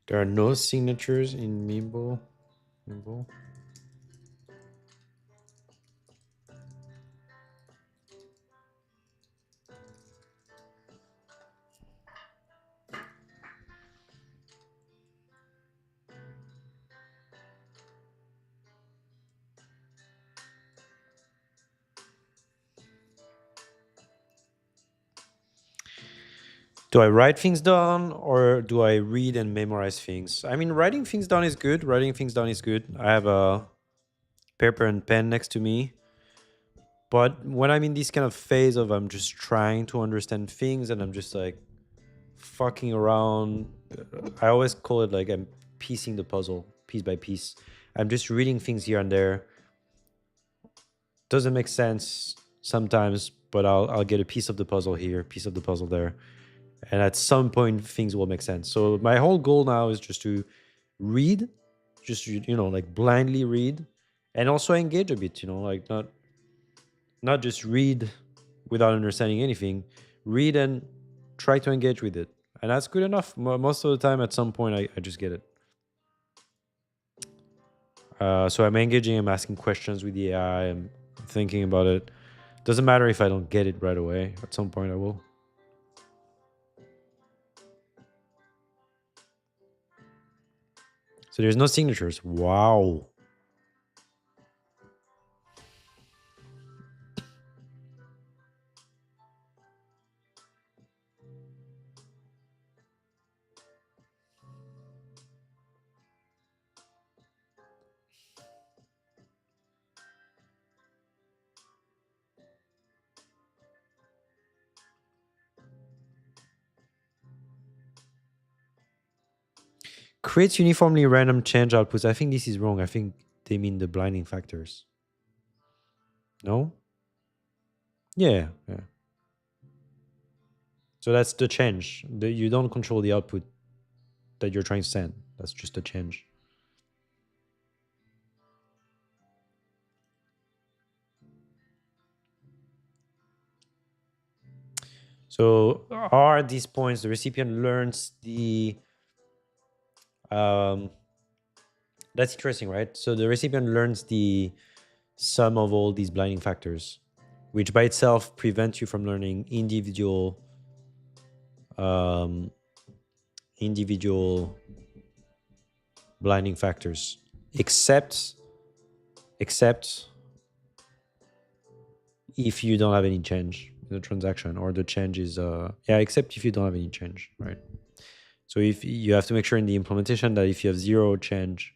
There are no signatures in Mimble. Do I write things down or do I read and memorize things? I mean, writing things down is good. Writing things down is good. I have a paper and pen next to me. But when I'm in this kind of phase of I'm just trying to understand things and I'm just like fucking around, I always call it like I'm piecing the puzzle piece by piece. I'm just reading things here and there. Doesn't make sense sometimes, but I'll get a piece of the puzzle here, piece of the puzzle there. And at some point things will make sense. So my whole goal now is just to read, just like blindly read, and also engage a bit, like not just read without understanding anything, read and try to engage with it. And that's good enough. Most of the time, at some point, I just get it. So I'm engaging, I'm asking questions with the AI, I'm thinking about it. Doesn't matter if I don't get it right away. At some point, I will. So there's no signatures. Wow. Creates uniformly random change outputs. I think this is wrong. I think they mean the blinding factors. No? Yeah, yeah. So that's the change. You don't control the output that you're trying to send. That's just a change. So are these points the recipient learns the that's interesting, right? So the recipient learns the sum of all these blinding factors, which by itself prevents you from learning um, individual blinding factors, except if you don't have any change in the transaction, or the change is except if you don't have any change, right? So if you have to make sure in the implementation that if you have zero change,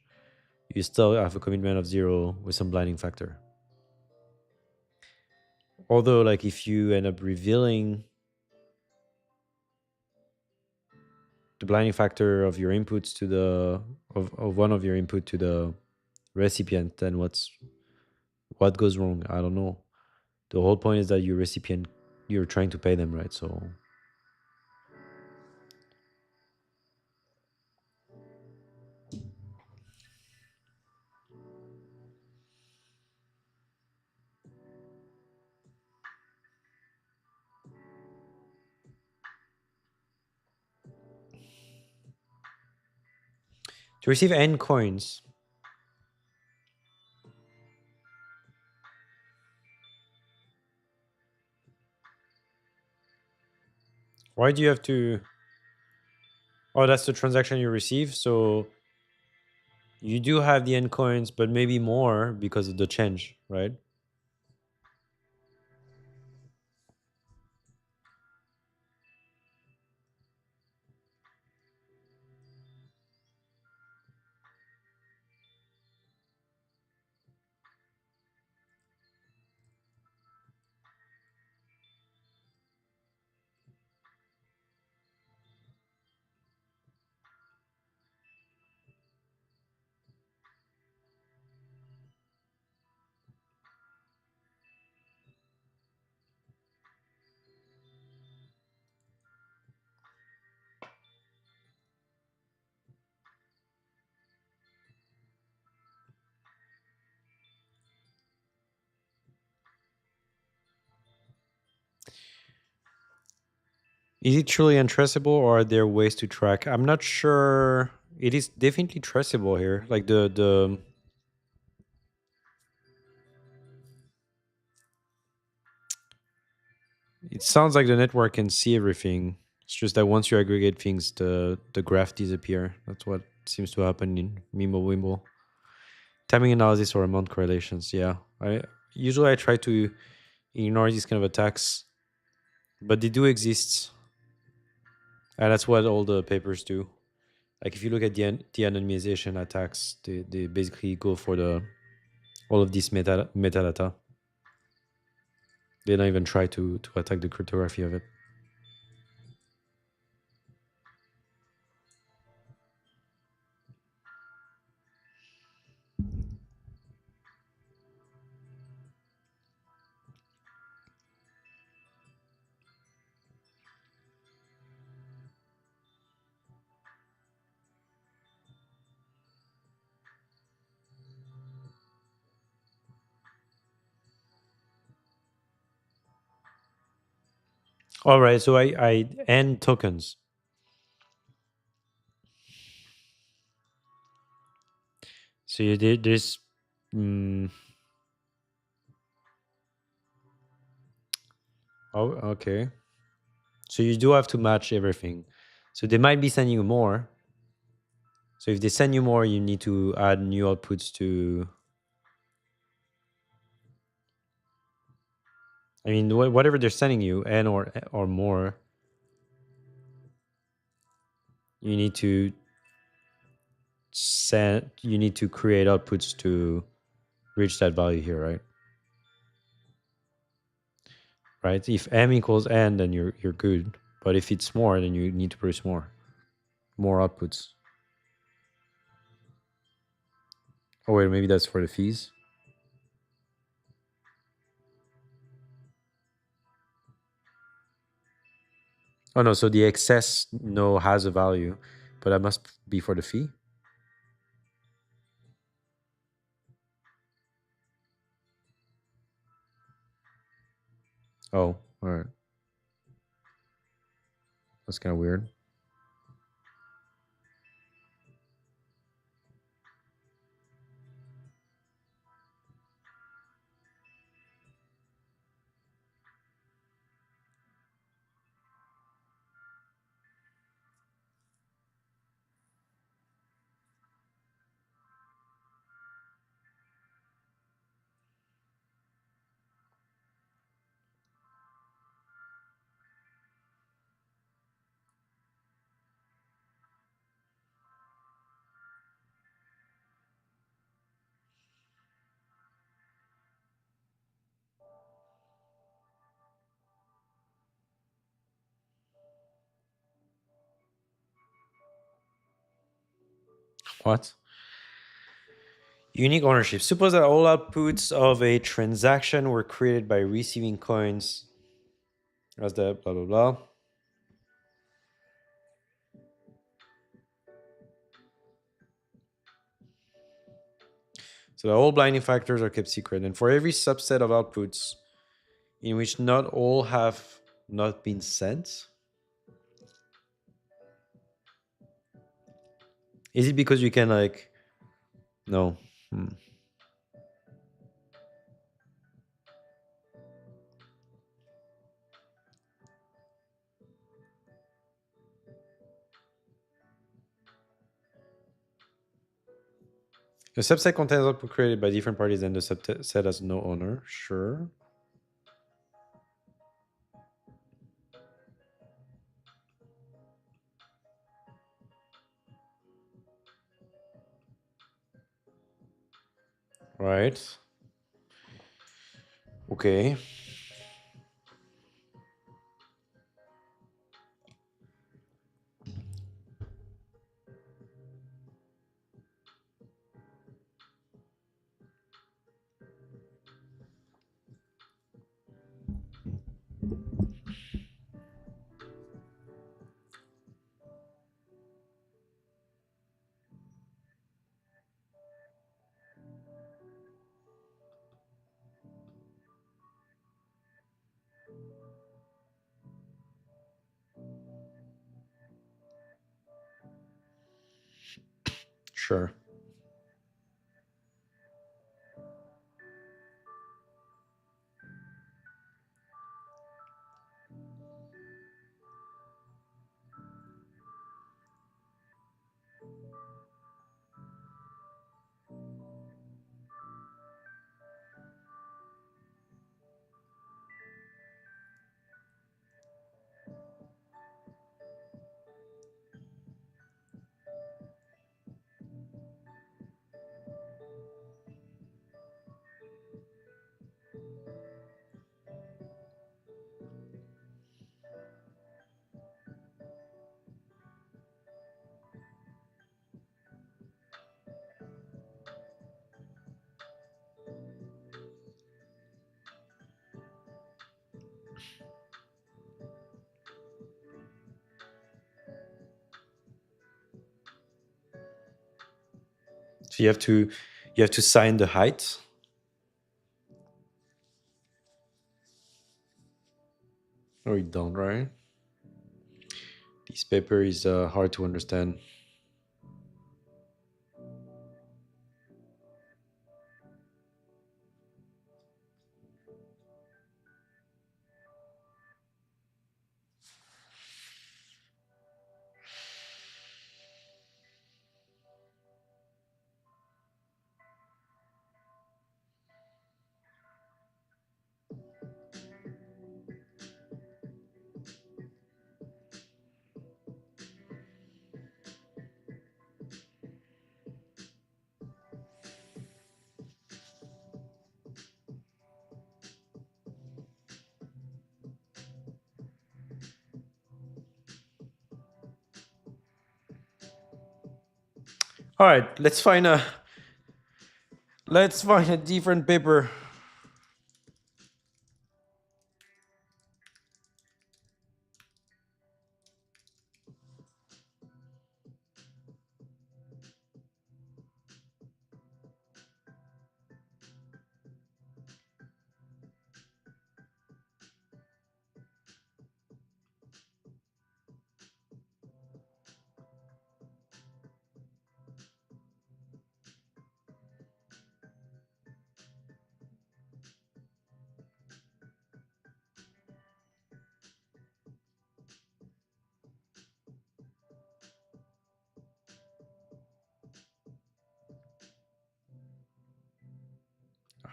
you still have a commitment of zero with some blinding factor. Although, like, if you end up revealing the blinding factor of your inputs to of one of your input to the recipient, then what goes wrong? I don't know. The whole point is that your recipient, you're trying to pay them, right? So To receive n coins, why do you have to? Oh, that's the transaction you receive. So you do have the n coins, but maybe more because of the change, right? Is it truly untraceable, or are there ways to track? I'm not sure. It is definitely traceable here. Like the it sounds like the network can see everything. It's just that once you aggregate things, the graph disappear. That's what seems to happen in Mimblewimble. Timing analysis or amount correlations. Yeah, I try to ignore these kind of attacks, but they do exist, and that's what all the papers do. Like if you look at de-anonymization attacks, they basically go for the all of this metadata. They don't even try to attack the cryptography of it. All right, so I end tokens. So you did this. Mm, oh, okay. So you do have to match everything. So they might be sending you more. So if they send you more, you need to add new outputs to. I mean, whatever they're sending you, n or more, you need to send. You need to create outputs to reach that value here, right? Right. If m equals n, then you're good. But if it's more, then you need to produce more outputs. Oh wait, maybe that's for the fees. Oh no, so the excess no has a value, but that must be for the fee. Oh, all right. That's kind of weird. What? Unique ownership. Suppose that all outputs of a transaction were created by receiving coins as the blah blah blah. So the all blinding factors are kept secret. And for every subset of outputs in which not all have not been sent, Is it because you can like no? Hmm. A subset contains output created by different parties and the subset has no owner. Sure. Right. Okay. Sure. So you have to sign the height. Or you don't, right? This paper is hard to understand. All right, let's find a different paper.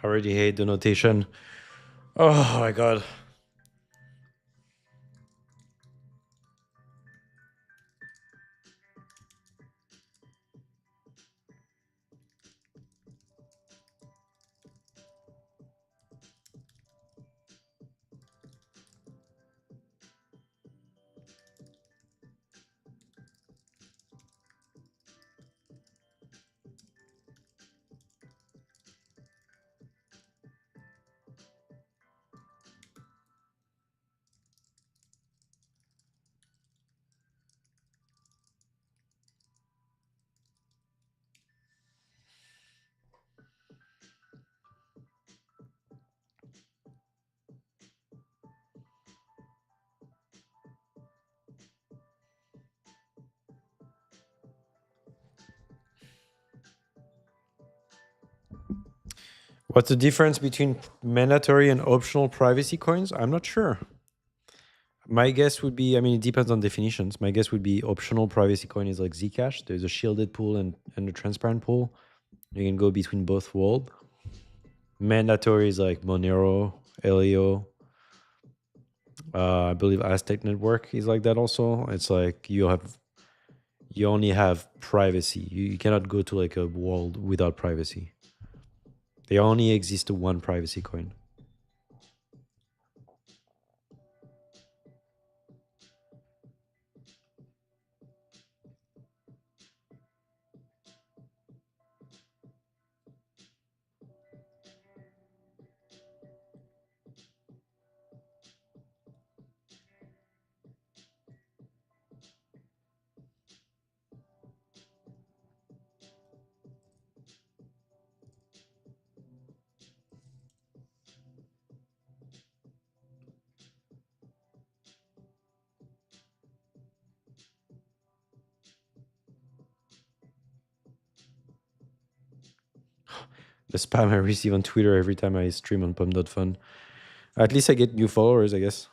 I already hate the notation. Oh my god. What's the difference between mandatory and optional privacy coins? I'm not sure. My guess would be, I mean, it depends on definitions. My guess would be optional privacy coin is like Zcash. There's a shielded pool and a transparent pool. You can go between both worlds. Mandatory is like Monero, Leo. I believe Aztec Network is like that also. It's like you only have privacy. You cannot go to like a world without privacy. There only exists one privacy coin. The spam I receive on Twitter every time I stream on pump.fun. At least I get new followers, I guess.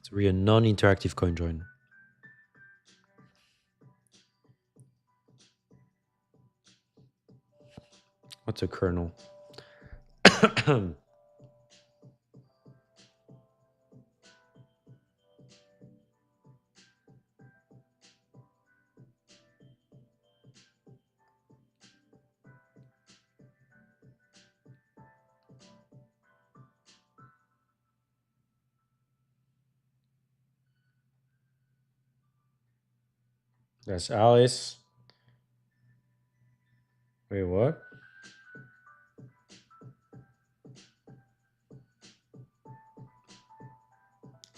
It's really a non-interactive coin join. What's a kernel? That's Alice. Wait, what?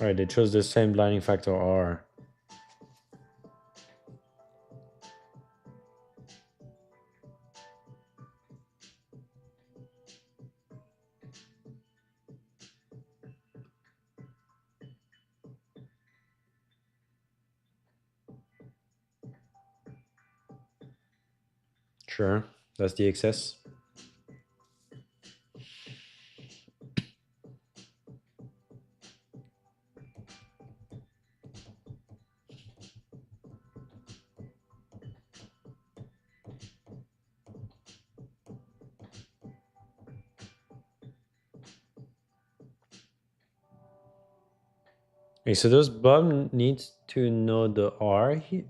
All right, they chose the same blinding factor R. Sure, that's the excess. Okay, so does Bob needs to know the R here?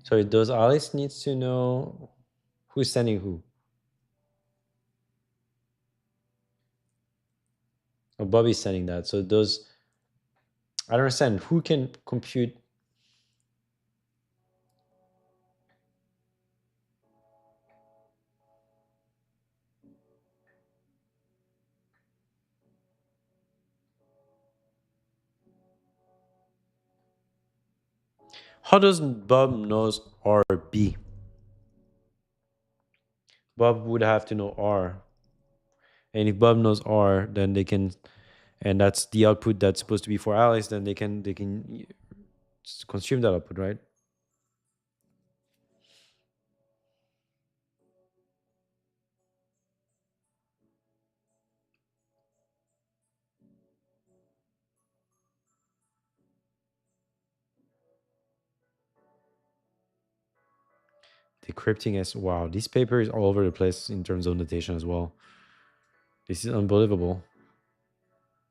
Sorry, does Alice needs to know who's sending who? Oh, Bob is sending that. So does I don't understand who can compute? How does Bob knows RB? Bob would have to know R, and if Bob knows R, then they can, and that's the output that's supposed to be for Alice. Then they can consume that output, right? Decrypting as wow. This paper is all over the place in terms of notation as well. This is unbelievable.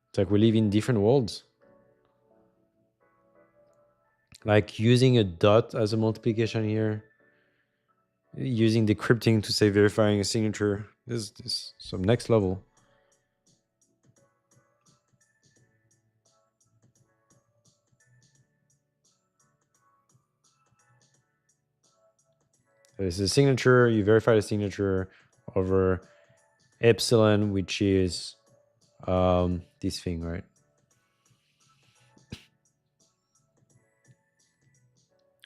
It's like we live in different worlds. Like using a dot as a multiplication here, using decrypting to say verifying a signature. This is some next level. This is a signature. You verify the signature over epsilon, which is this thing, right?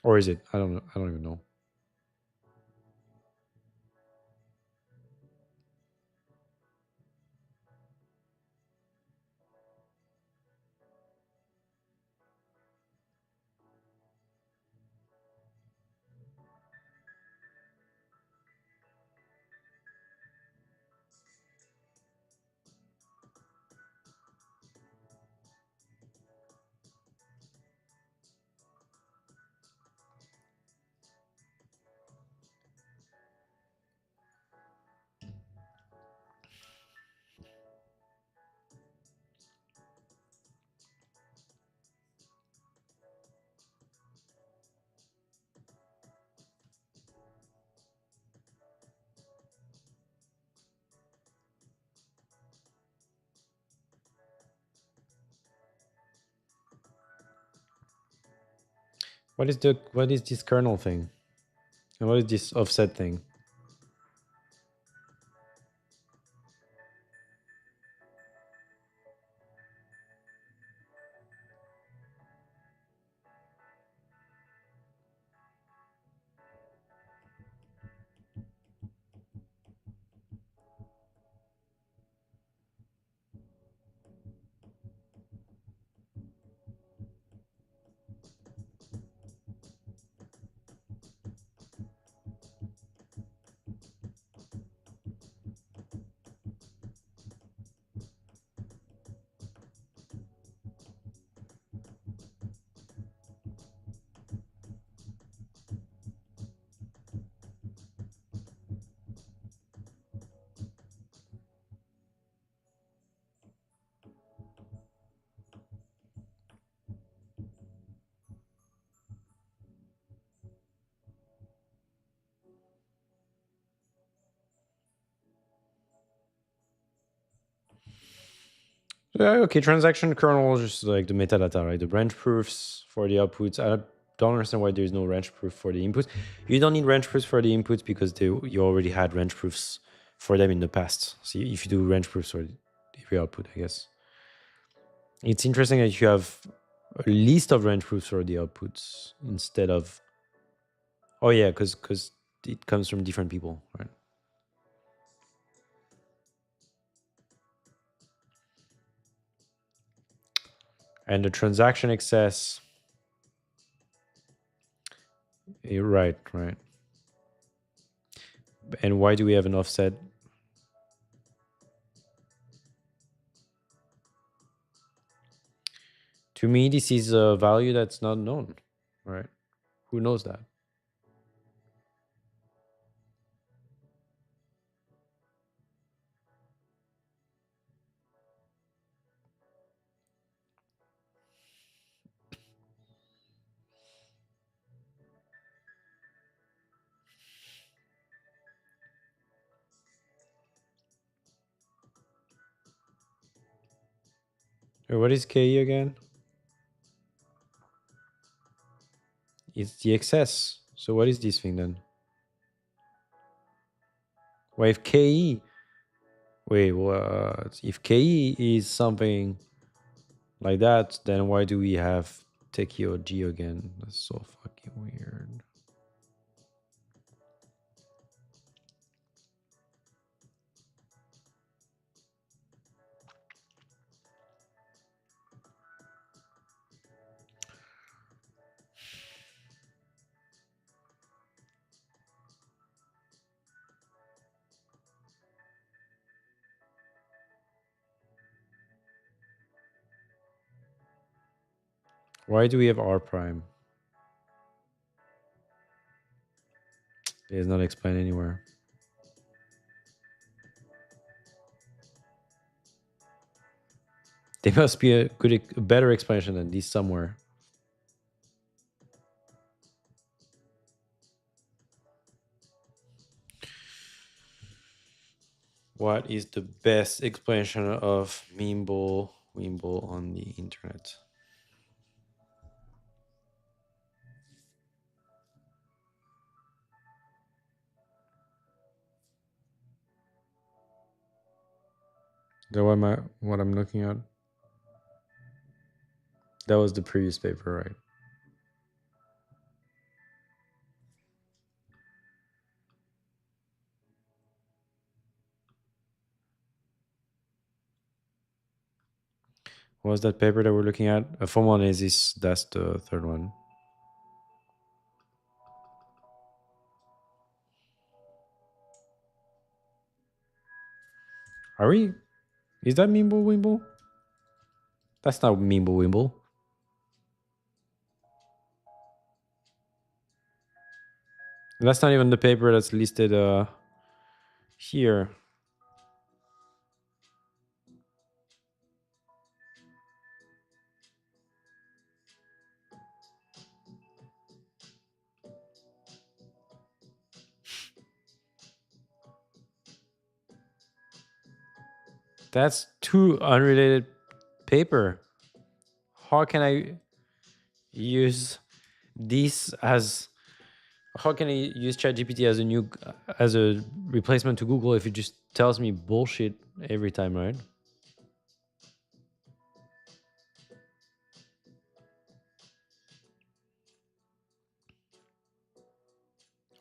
Or is it? I don't know. I don't even know. What is this kernel thing? And what is this offset thing? Yeah, okay, transaction kernel is just like the metadata, right? The branch proofs for the outputs. I don't understand why there is no range proof for the inputs. You don't need range proofs for the inputs because you already had range proofs for them in the past. So if you do range proofs for every output, I guess. It's interesting that you have a list of range proofs for the outputs instead of... Oh yeah, because it comes from different people, right? And the transaction excess... Right, right. And why do we have an offset? To me, this is a value that's not known, right? Who knows that? What is KE again? It's the excess. So what is this thing then? Well, if KE... Wait, what? If KE is something like that, then why do we have Teki or G again? That's so fucking weird. Why do we have R prime? It is not explained anywhere. There must be a better explanation than this somewhere. What is the best explanation of Wimble on the internet? that what I'm looking at? That was the previous paper, right? What was that paper that we're looking at? A formal analysis. That's the third one. Are we? Is that Mimble Wimble? That's not Mimble Wimble. That's not even the paper that's listed here. That's two unrelated paper. How can I use this as? How can I use ChatGPT as a replacement to Google if it just tells me bullshit every time, right?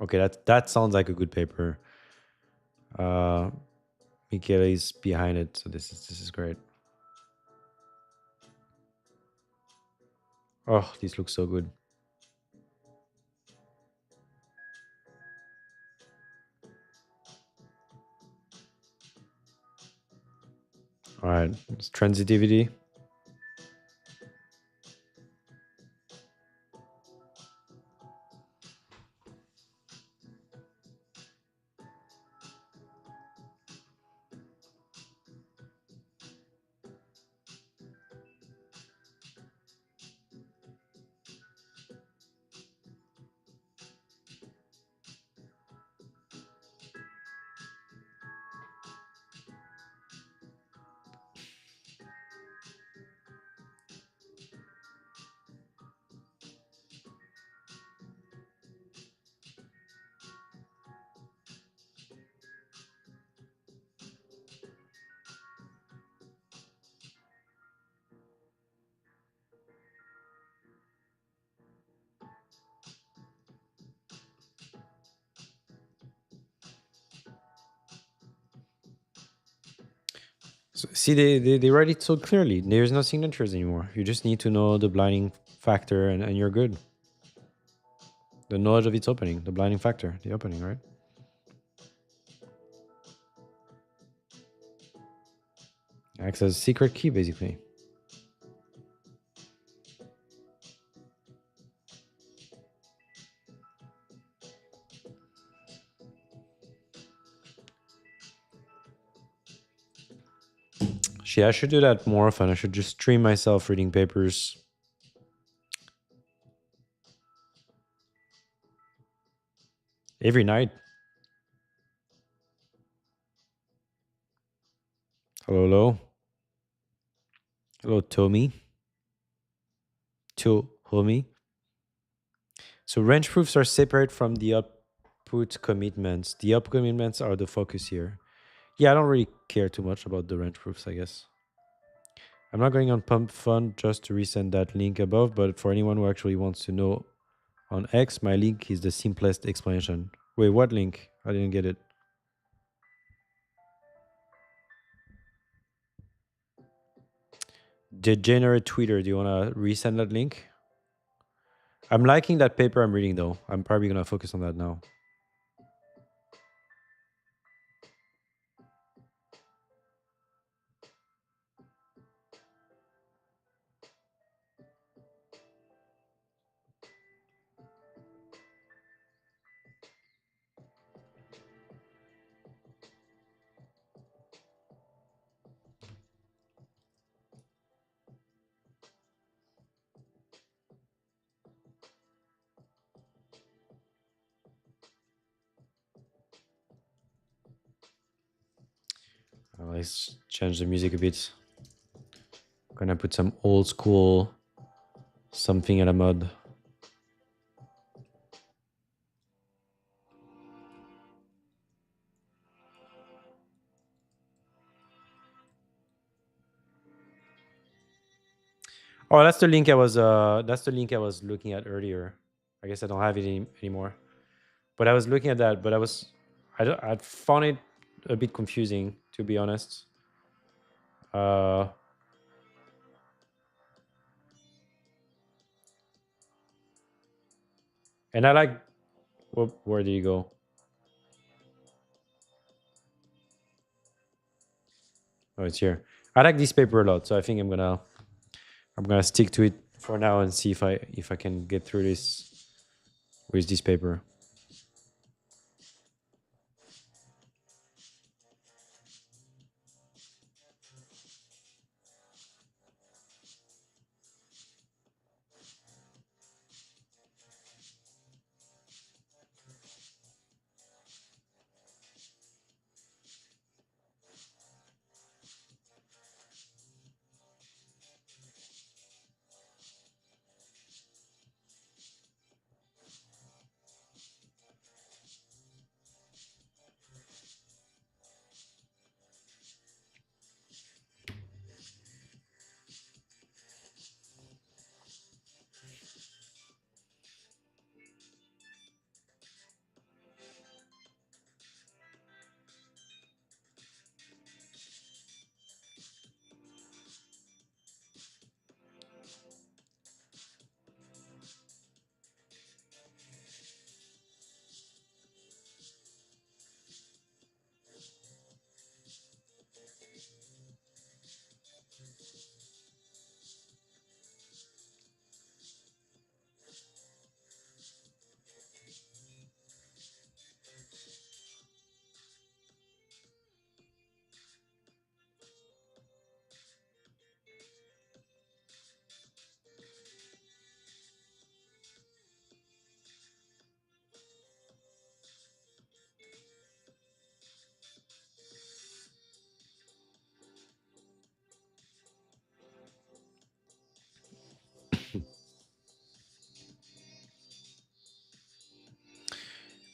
Okay, that sounds like a good paper. Michele is behind it, so this is great. Oh, this looks so good. All right, it's transitivity. So, see, they write it so clearly. There's no signatures anymore. You just need to know the blinding factor, and you're good. The knowledge of its opening, the blinding factor, the opening, right? Acts as a secret key, basically. Shit, I should do that more often. I should just stream myself reading papers every night. Hello, hello. Hello, Tommy. To homie. So range proofs are separate from the output commitments. The output commitments are the focus here. Yeah, I don't really care too much about the range proofs, I guess. I'm not going on Pump Fund just to resend that link above, but for anyone who actually wants to know on X, my link is the simplest explanation. Wait, what link? I didn't get it. Degenerate Twitter. Do you want to resend that link? I'm liking that paper I'm reading though. I'm probably going to focus on that now. Let's change the music a bit. Gonna put some old school something at a mod. Oh, that's the link I was. That's the link I was looking at earlier. I guess I don't have it anymore. But I was looking at that. But I found it a bit confusing, to be honest. Uh, and I like. Where did you go? Oh, it's here. I like this paper a lot, so I think I'm gonna stick to it for now and see if I can get through this with this paper.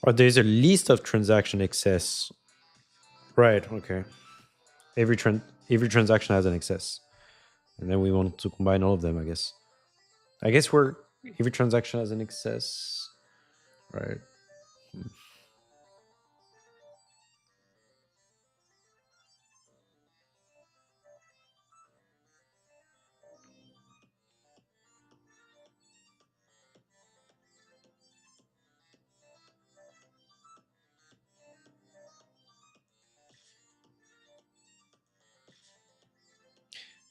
Oh, there's a list of transaction excess. Right. Okay. Every transaction has an excess, and then we want to combine all of them. I guess. I guess we're every transaction has an excess. Right.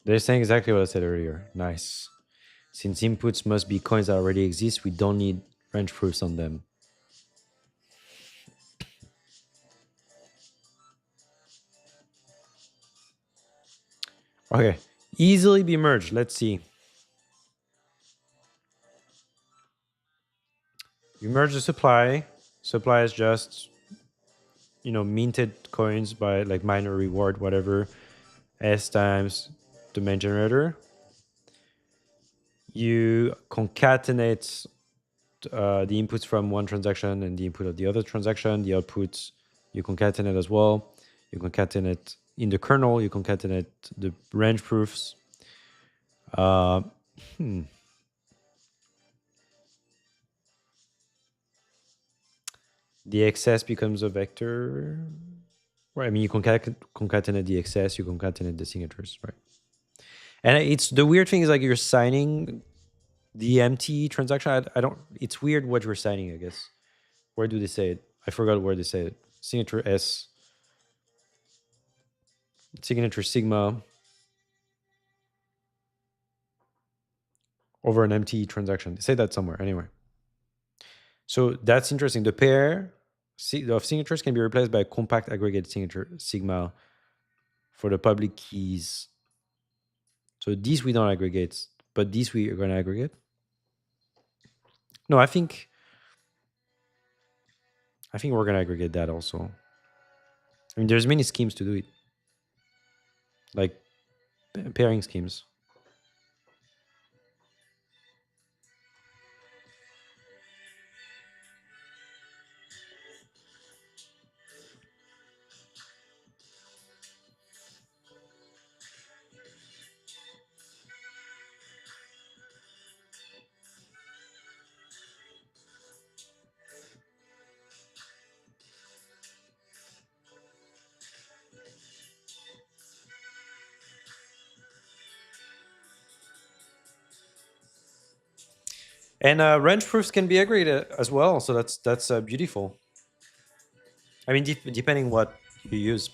They're saying exactly what I said earlier. Nice. Since inputs must be coins that already exist, we don't need range proofs on them. Okay. Easily be merged. Let's see. You merge the supply. Supply is just, minted coins by like miner reward, whatever, S times the main generator. You concatenate the inputs from one transaction and the input of the other transaction. The outputs you concatenate as well. You concatenate in the kernel. You concatenate the range proofs. Uh, hmm. The excess becomes a vector. Right. I mean, you concatenate the excess. You concatenate the signatures. Right. And it's the weird thing is like you're signing the empty transaction. I don't. It's weird what you're signing. I guess. Where do they say it? I forgot where they say it. Signature S. Signature sigma over an empty transaction. They say that somewhere. Anyway. So that's interesting. The pair of signatures can be replaced by a compact aggregate signature sigma for the public keys. So these we don't aggregate, but these we are going to aggregate. No, I think we're going to aggregate that also. I mean, there's many schemes to do it, like pairing schemes. And wrench proofs can be agreed as well, so that's beautiful. I mean, depending what you use.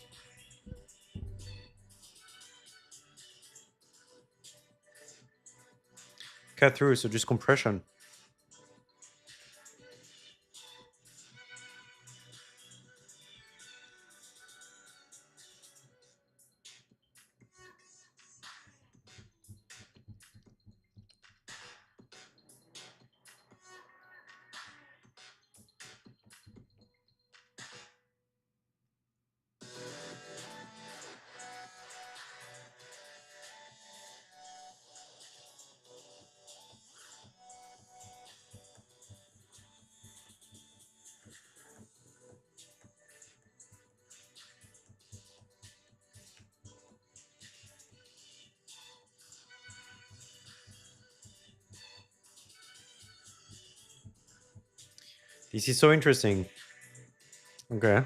Cut through, so just compression. This is so interesting. Okay.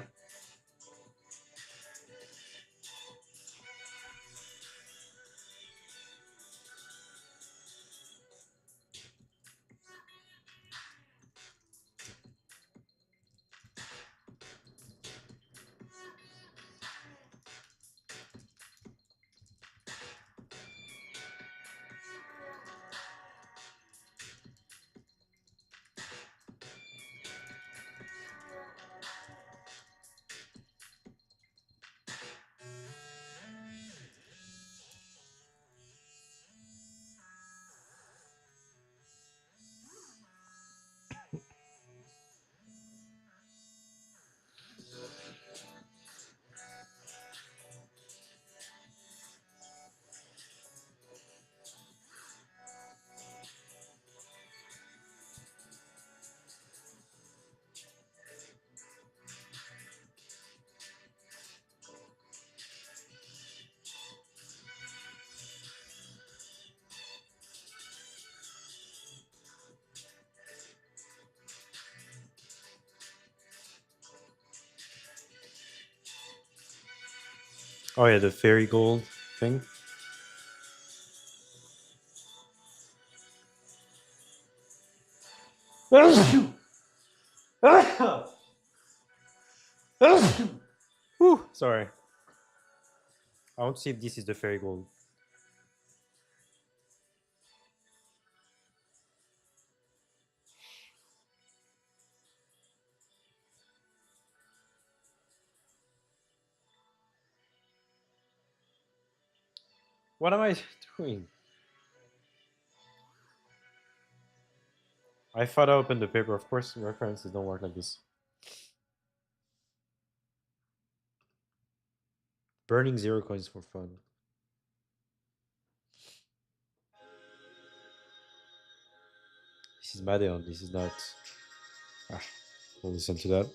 Oh yeah, the fairy gold thing. Whew, sorry. I want to see if this is the fairy gold. What am I doing? I thought I opened the paper. Of course, references don't work like this. Burning 0 coins for fun. This is Madeon. This is not. Ah, we'll listen to that.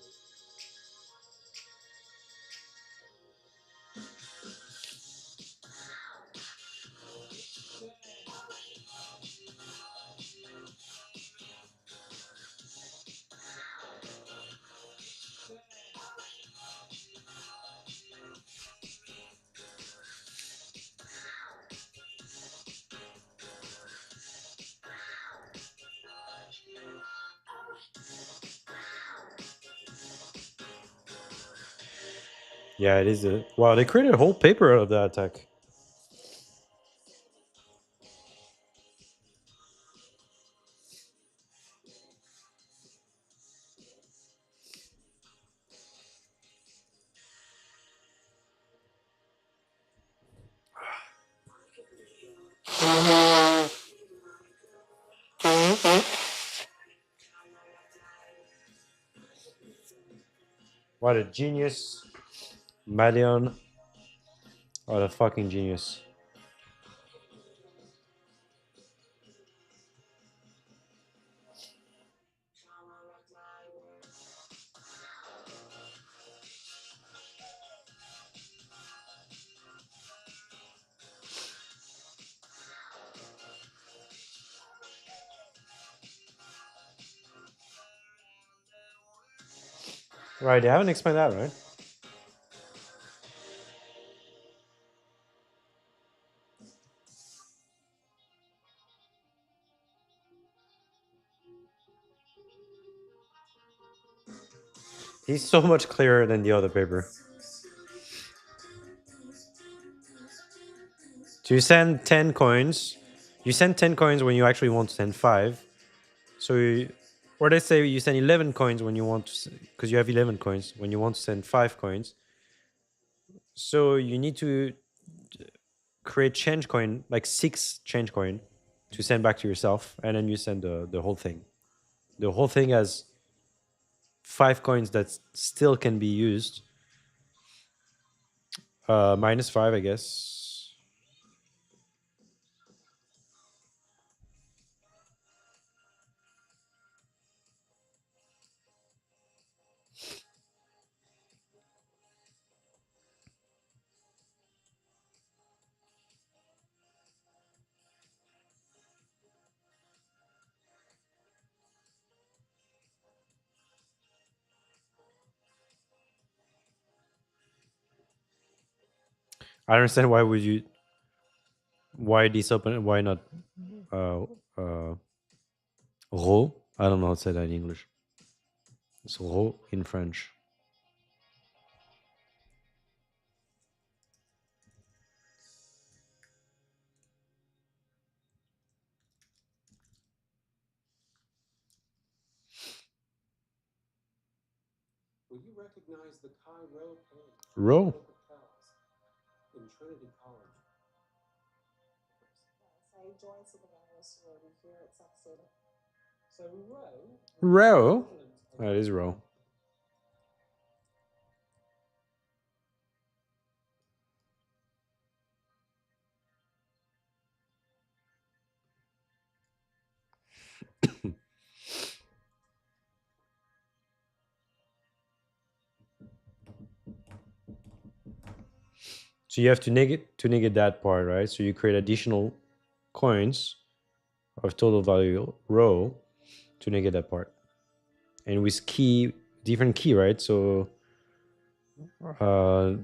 Yeah, it is. Wow, they created a whole paper out of that attack. What a genius. Madeon. What a fucking genius. Right, they haven't explained that, right? He's so much clearer than the other paper. So you send 10 coins. You send 10 coins when you actually want to send 5. So, or let's say you send 11 coins when you want to, because you have 11 coins, when you want to send 5 coins. So you need to create change coin, like 6 change coin to send back to yourself. And then you send the whole thing. The whole thing has 5 coins that still can be used. -5, I guess. I understand why this open, why not uh, uh, raw? I don't know how to say that in English. It's raw in French. Raw? Raw? That is raw. So you have to negate that part, right? So you create additional coins of total value row to negate that part, and with different key, right? So, uh,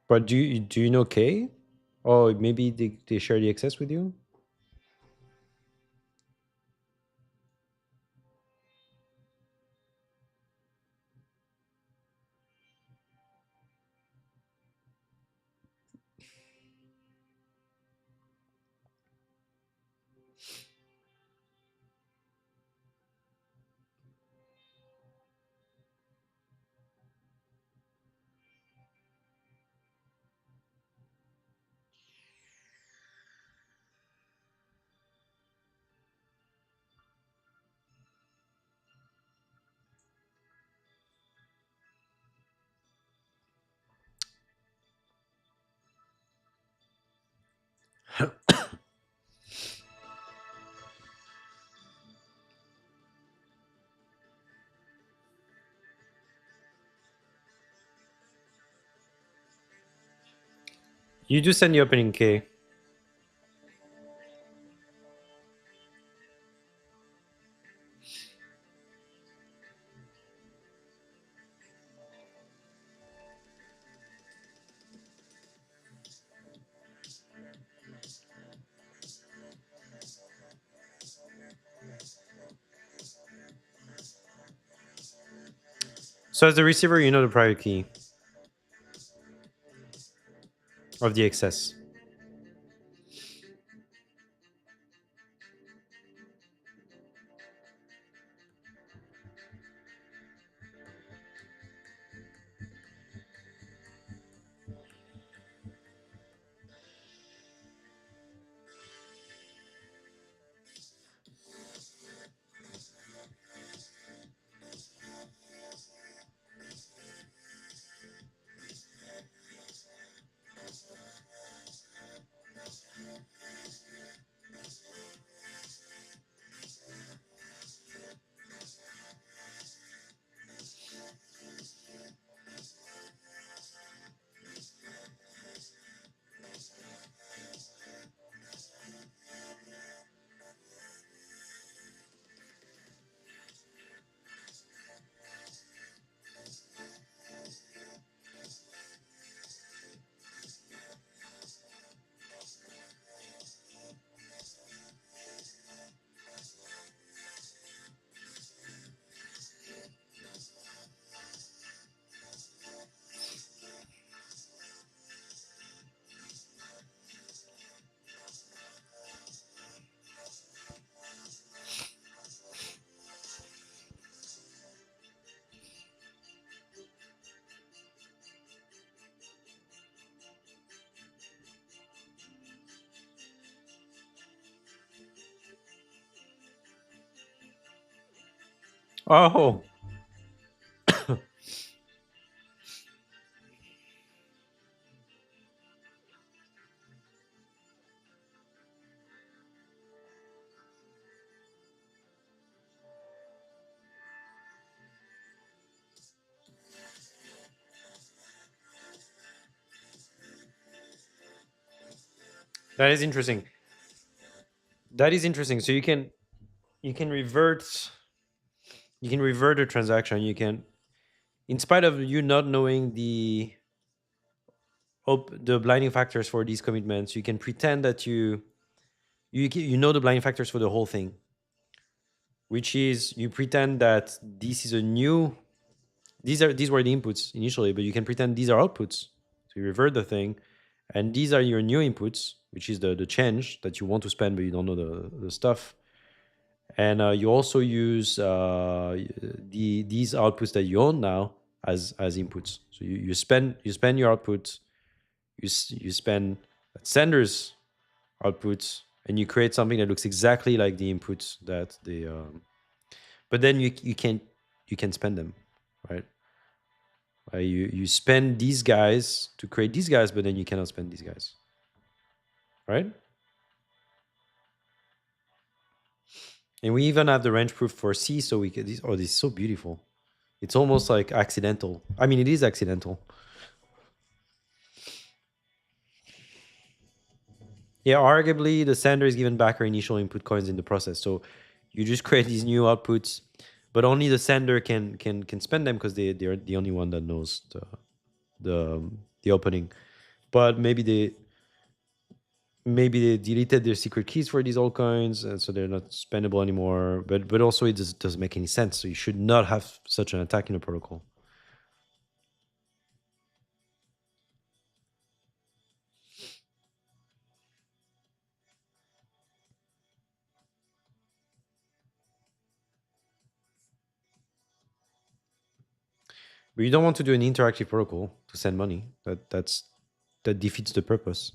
but do you know K? Oh, maybe they share the access with you. You do send the opening K. So as the receiver, you know the private key of the excess. Oh, that is interesting. That is interesting. So you can revert a transaction. You can, in spite of you not knowing the blinding factors for these commitments, you can pretend that you know the blinding factors for the whole thing, which is you pretend that this is a new these were the inputs initially, but you can pretend these are outputs. So you revert the thing, and these are your new inputs, which is the change that you want to spend, but you don't know the stuff. And you also use these outputs that you own now as inputs. So you spend your outputs, you spend senders outputs, and you create something that looks exactly like the inputs that they. But then you can spend them, right? You spend these guys to create these guys, but then you cannot spend these guys, right? And we even have the range proof for C, so we can. Oh, this is so beautiful. It's almost like accidental. I mean, it is accidental. Yeah, arguably the sender is given back her initial input coins in the process. So you just create these new outputs, but only the sender can spend them because they're the only one that knows the opening. But maybe they deleted their secret keys for these altcoins, and so they're not spendable anymore. But also it just doesn't make any sense. So you should not have such an attack in a protocol. But you don't want to do an interactive protocol to send money. That defeats the purpose.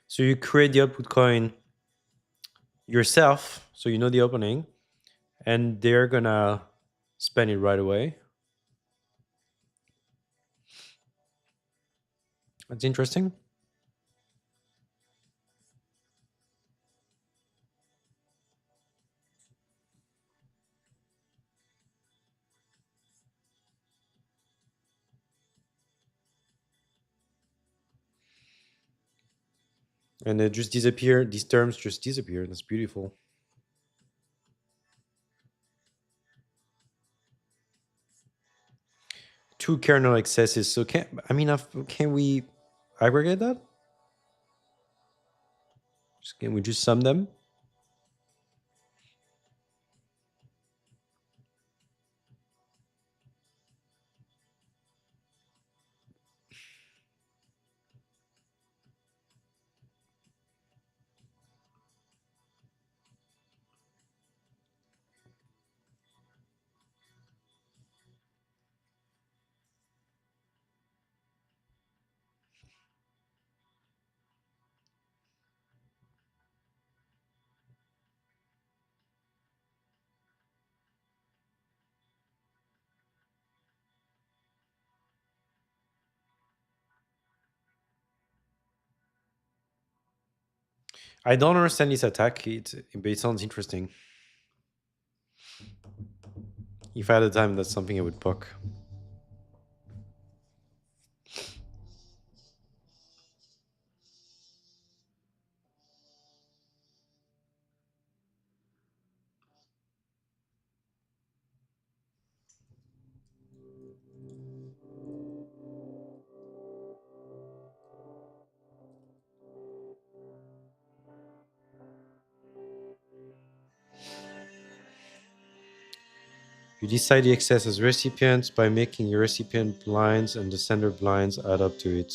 So you create the output coin yourself, so you know the opening, and they're gonna spend it right away. That's interesting. And they just disappear. These terms just disappear. That's beautiful. Two kernel excesses. So can we aggregate that? Can we just sum them? I don't understand this attack. But it sounds interesting. If I had the time, that's something I would poke. You decide the excess as recipients by making your recipient blinds and the sender blinds add up to it.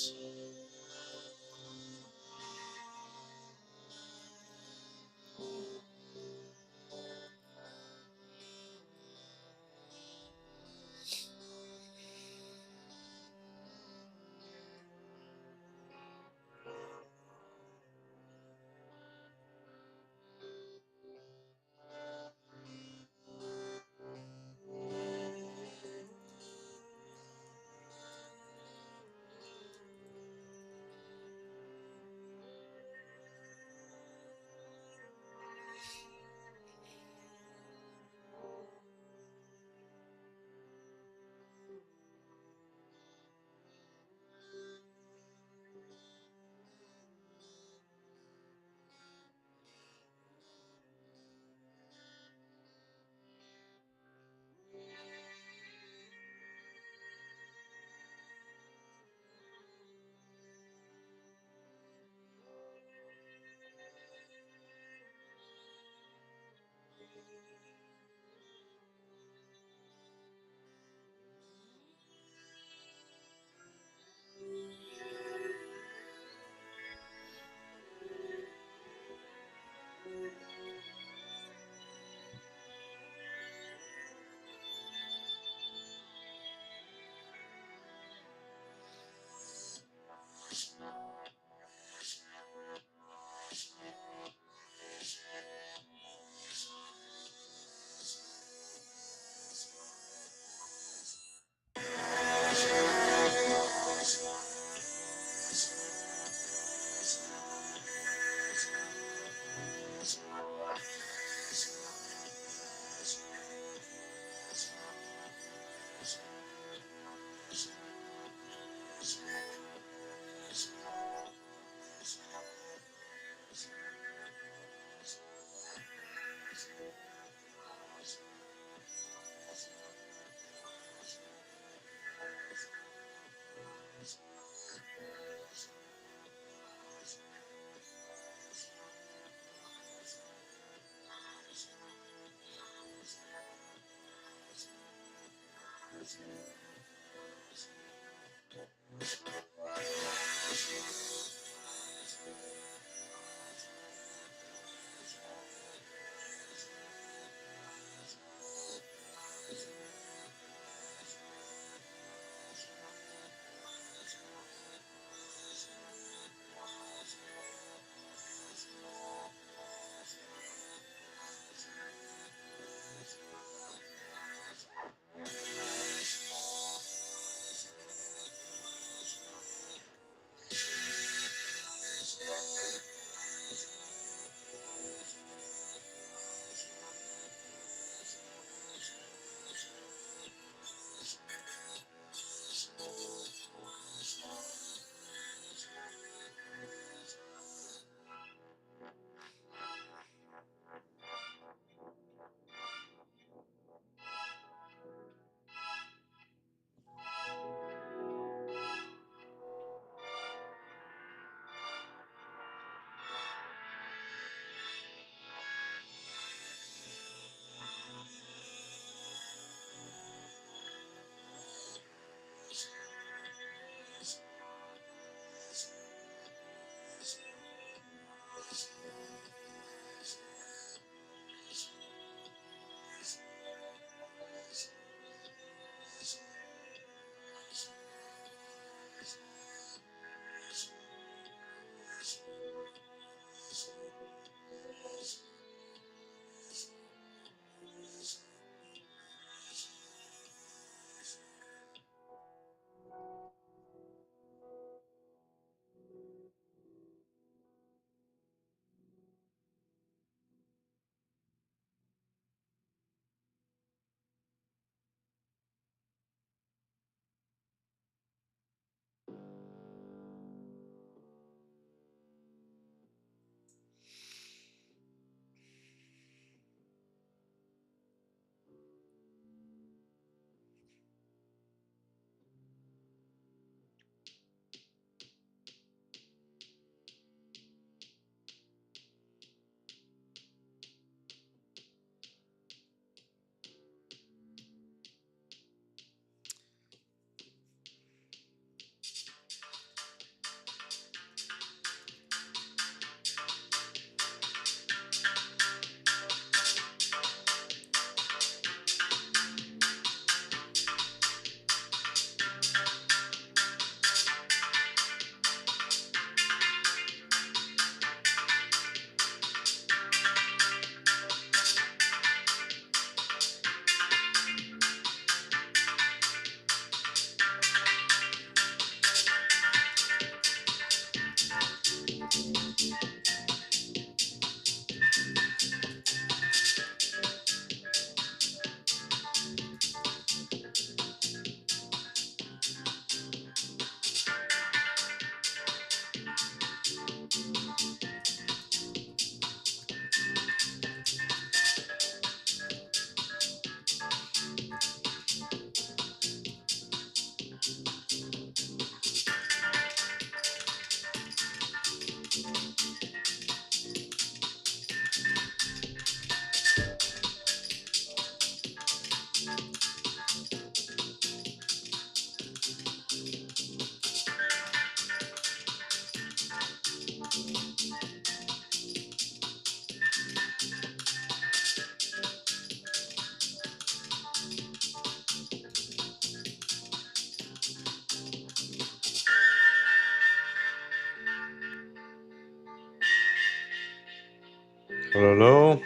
Hello,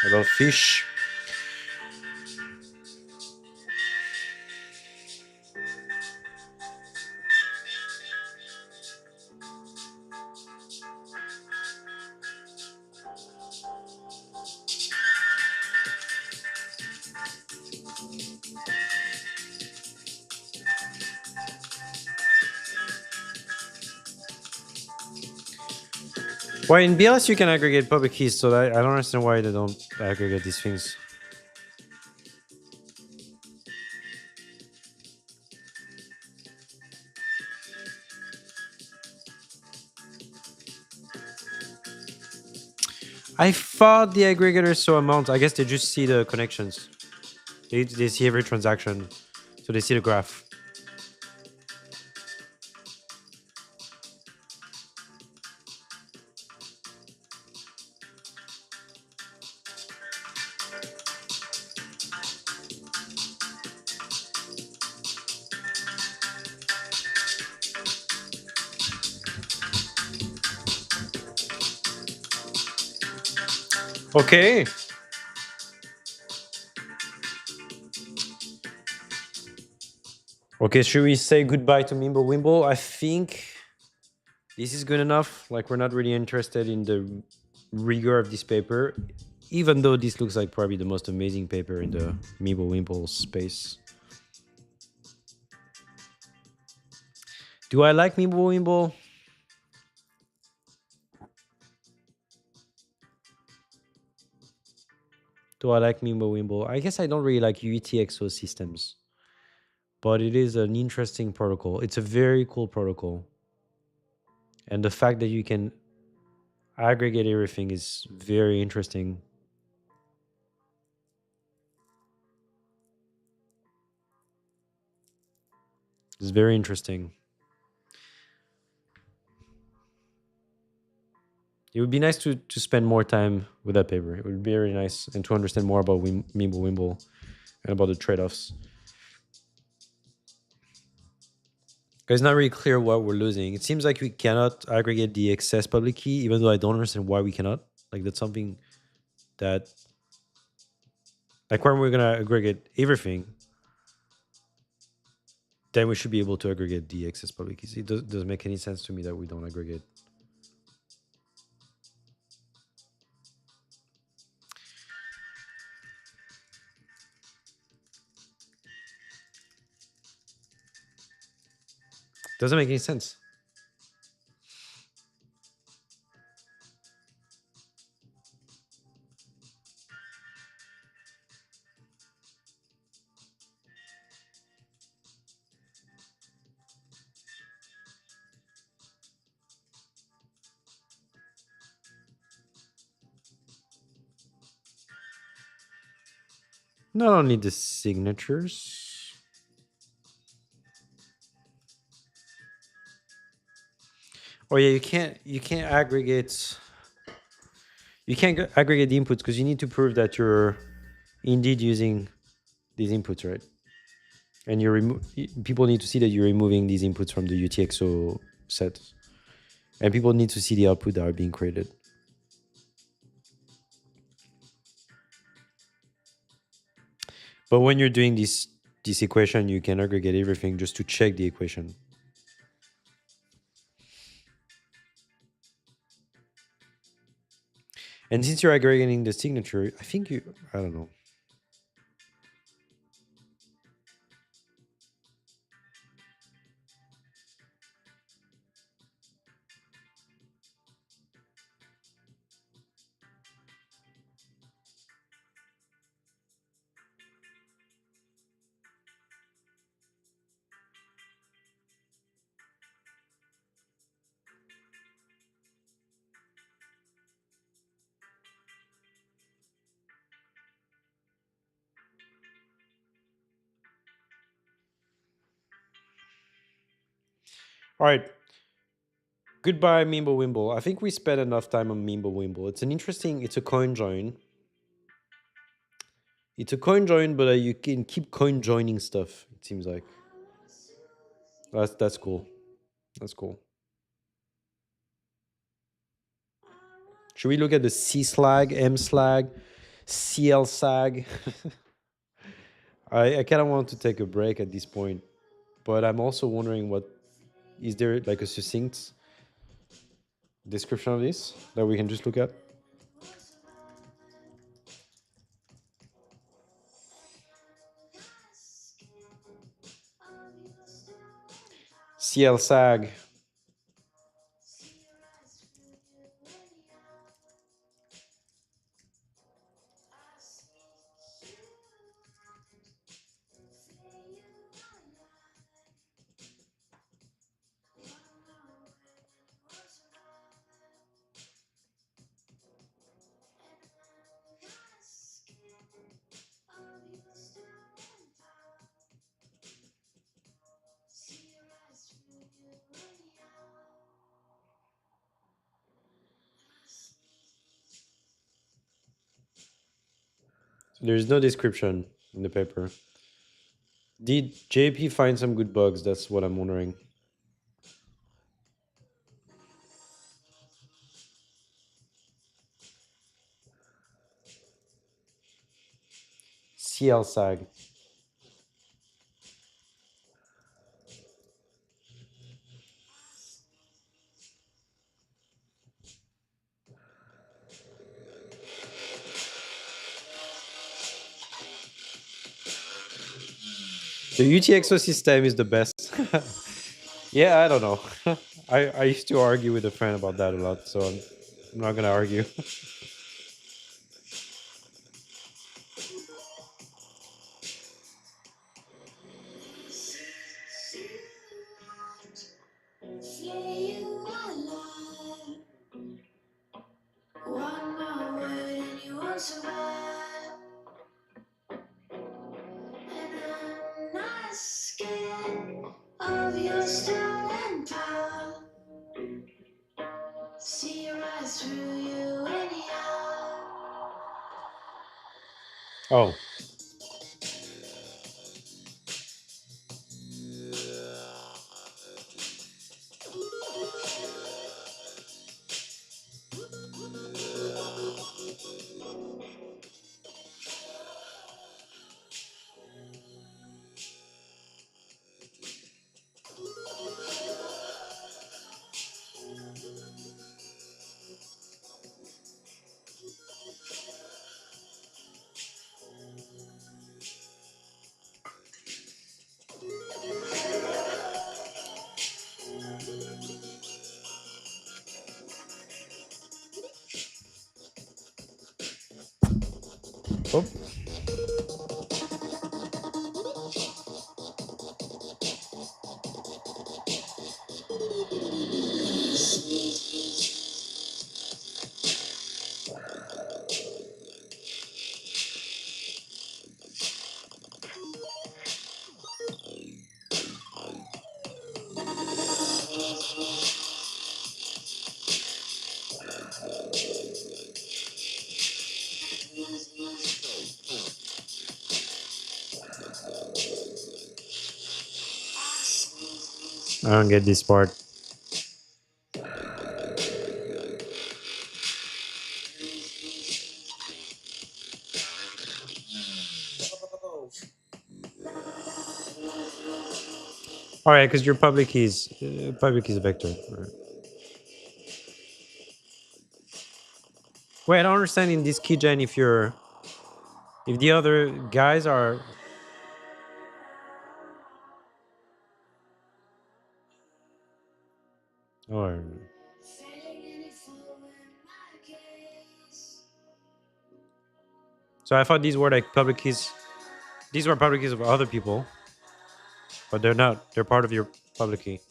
hello, fish. Why in BLS you can aggregate public keys, so I don't understand why they don't aggregate these things. I thought the aggregators saw amounts. I guess they just see the connections. They see every transaction, so they see the graph. Okay. Okay, should we say goodbye to Mimble Wimble? I think this is good enough. Like, we're not really interested in the rigor of this paper, even though this looks like probably the most amazing paper in the Mimble Wimble space. Do I like Mimble Wimble? Do I like Mimble Wimble? I guess I don't really like UTXO systems, but it is an interesting protocol. It's a very cool protocol. And the fact that you can aggregate everything is very interesting. It's very interesting. It would be nice to spend more time with that paper. It would be very nice and to understand more about Mimble Wimble and about the trade-offs. It's not really clear what we're losing. It seems like we cannot aggregate the excess public key, even though I don't understand why we cannot. Like, that's something that, like, when we're gonna aggregate everything, then we should be able to aggregate the excess public keys. It doesn't make any sense to me that we don't aggregate. Doesn't make any sense. No, I don't need the signatures. Oh yeah, you can't aggregate. You can't aggregate the inputs because you need to prove that you're indeed using these inputs, right? And people need to see that you're removing these inputs from the UTXO set, and people need to see the output that are being created. But when you're doing this equation, you can aggregate everything just to check the equation. And since you're aggregating the signature, I think I don't know. All right. Goodbye, Mimble Wimble. I think we spent enough time on Mimble Wimble. It's a coin join. It's a coin join, but you can keep coin joining stuff, it seems like. That's cool. That's cool. Should we look at the C slag, M slag, CL sag? I kind of want to take a break at this point, but I'm also wondering what is there like a succinct description of this that we can just look at? CL sag. There's no description in the paper. Did JP find some good bugs? That's what I'm wondering. CL sag. The UTXO system is the best. Yeah, I don't know. I used to argue with a friend about that a lot, so I'm not gonna argue. Oh. Oh. I don't get this part. All right, because your public is a vector. All right. Wait, I don't understand in this keygen if the other guys are. Or so I thought these were like public keys. These were public keys of other people, but they're not. They're part of your public key.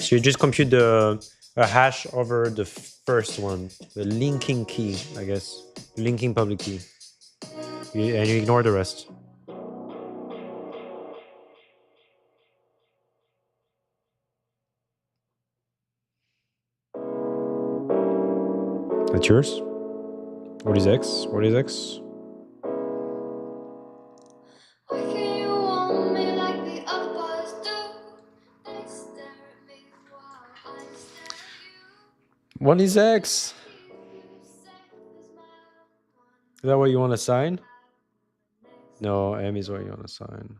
So you just compute a hash over the first one, the linking key, I guess. Linking public key. And you ignore the rest. That's yours? What is X? What is X? What is X? Is that what you want to sign? No, M is what you want to sign.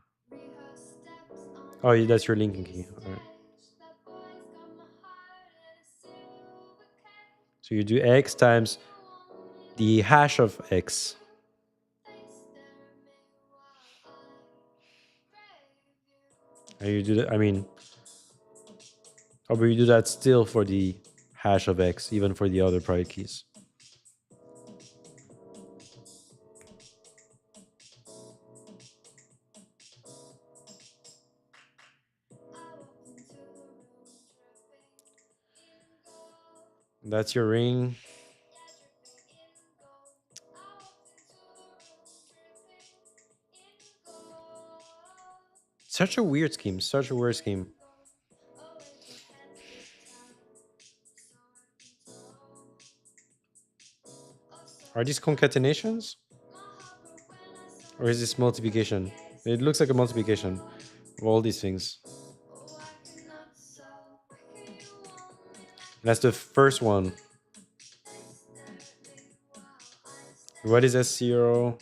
Oh, that's your linking key. All right. So you do X times the hash of X. And you do that, I mean, oh, but you do that still for the hash of X, even for the other private keys. That's your ring. Such a weird scheme. Such a weird scheme. Are these concatenations? Or is this multiplication? It looks like a multiplication of all these things. That's the first one. What is S0?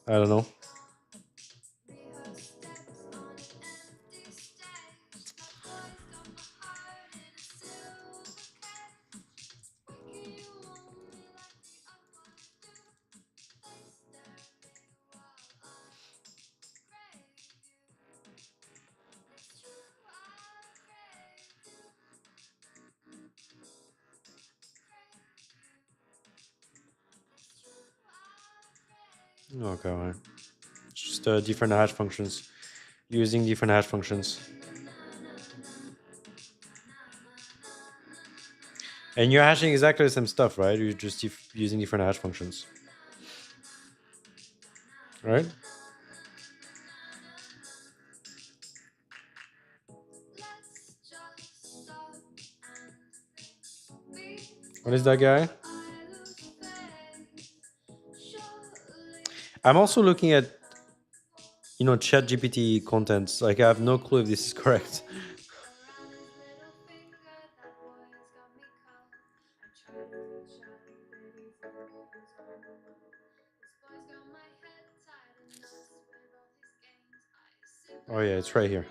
I don't know. Okay. Just different hash functions. Using different hash functions. And you're hashing exactly the same stuff, right? You're just using different hash functions. Right? What is that guy? I'm also looking at, ChatGPT contents. Like, I have no clue if this is correct. Oh yeah, it's right here.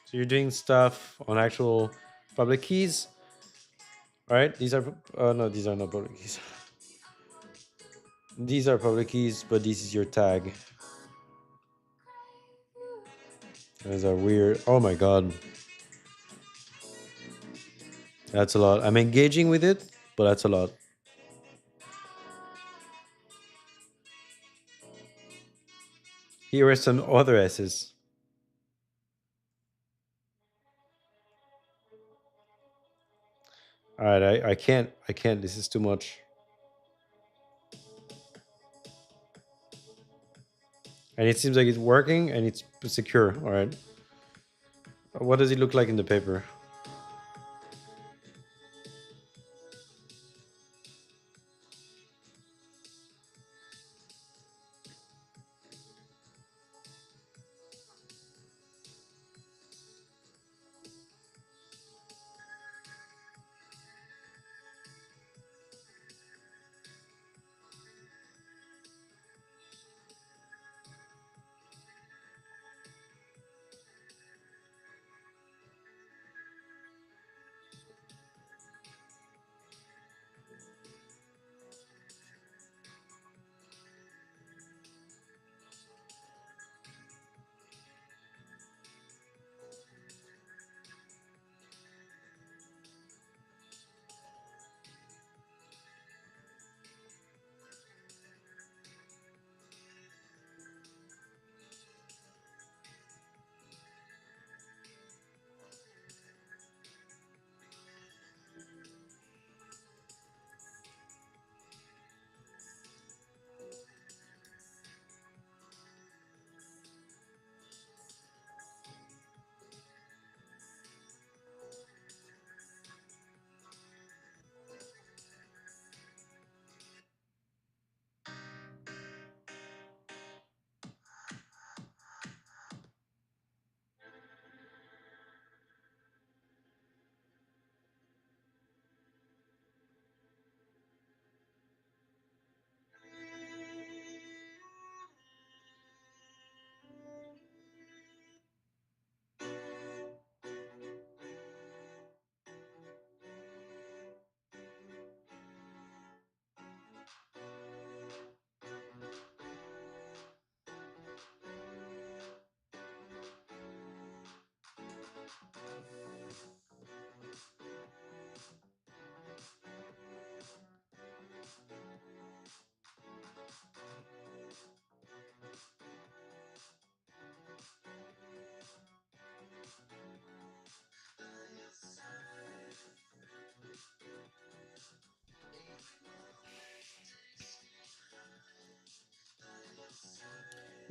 So you're doing stuff on actual public keys, right? These are no, these are not public keys. These are public keys, but this is your tag. Those are weird. Oh my god, that's a lot. I'm engaging with it, but that's a lot. Here are some other S's. All right, I can't. This is too much. And it seems like it's working and it's secure. All right. What does it look like in the paper?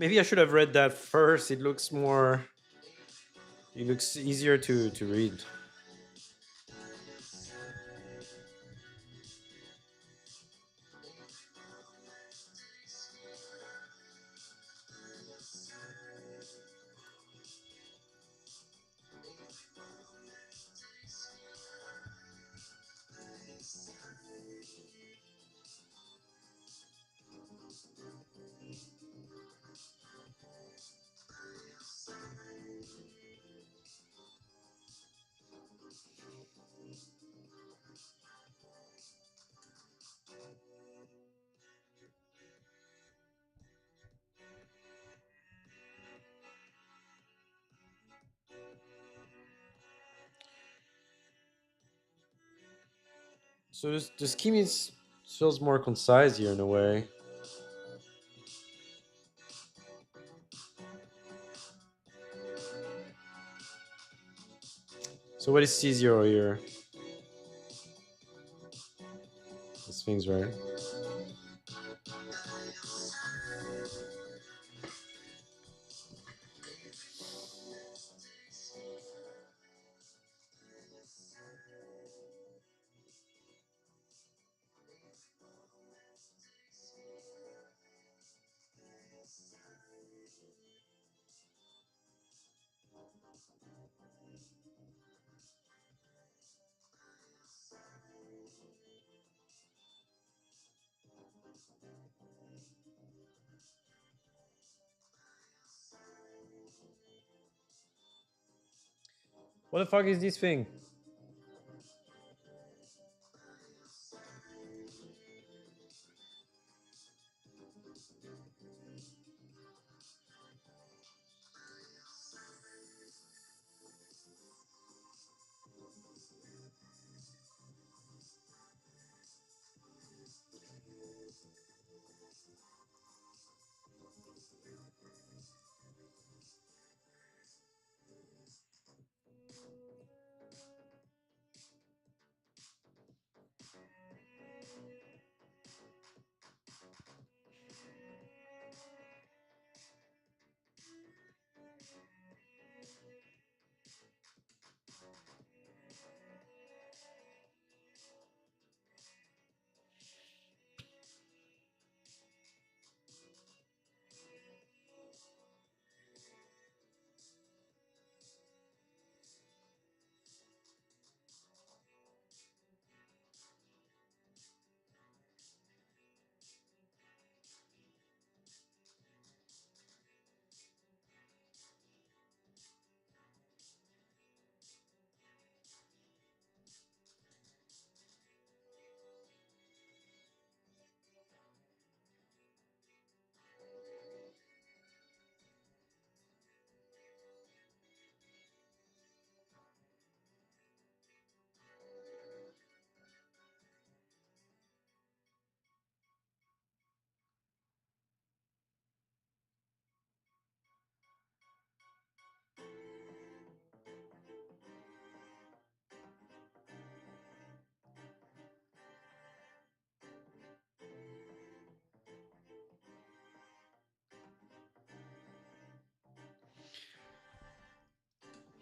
Maybe I should have read that first. It looks more. It looks easier to read. So the scheme is feels more concise here in a way. So what is C0 here? This thing's right. What the fuck is this thing?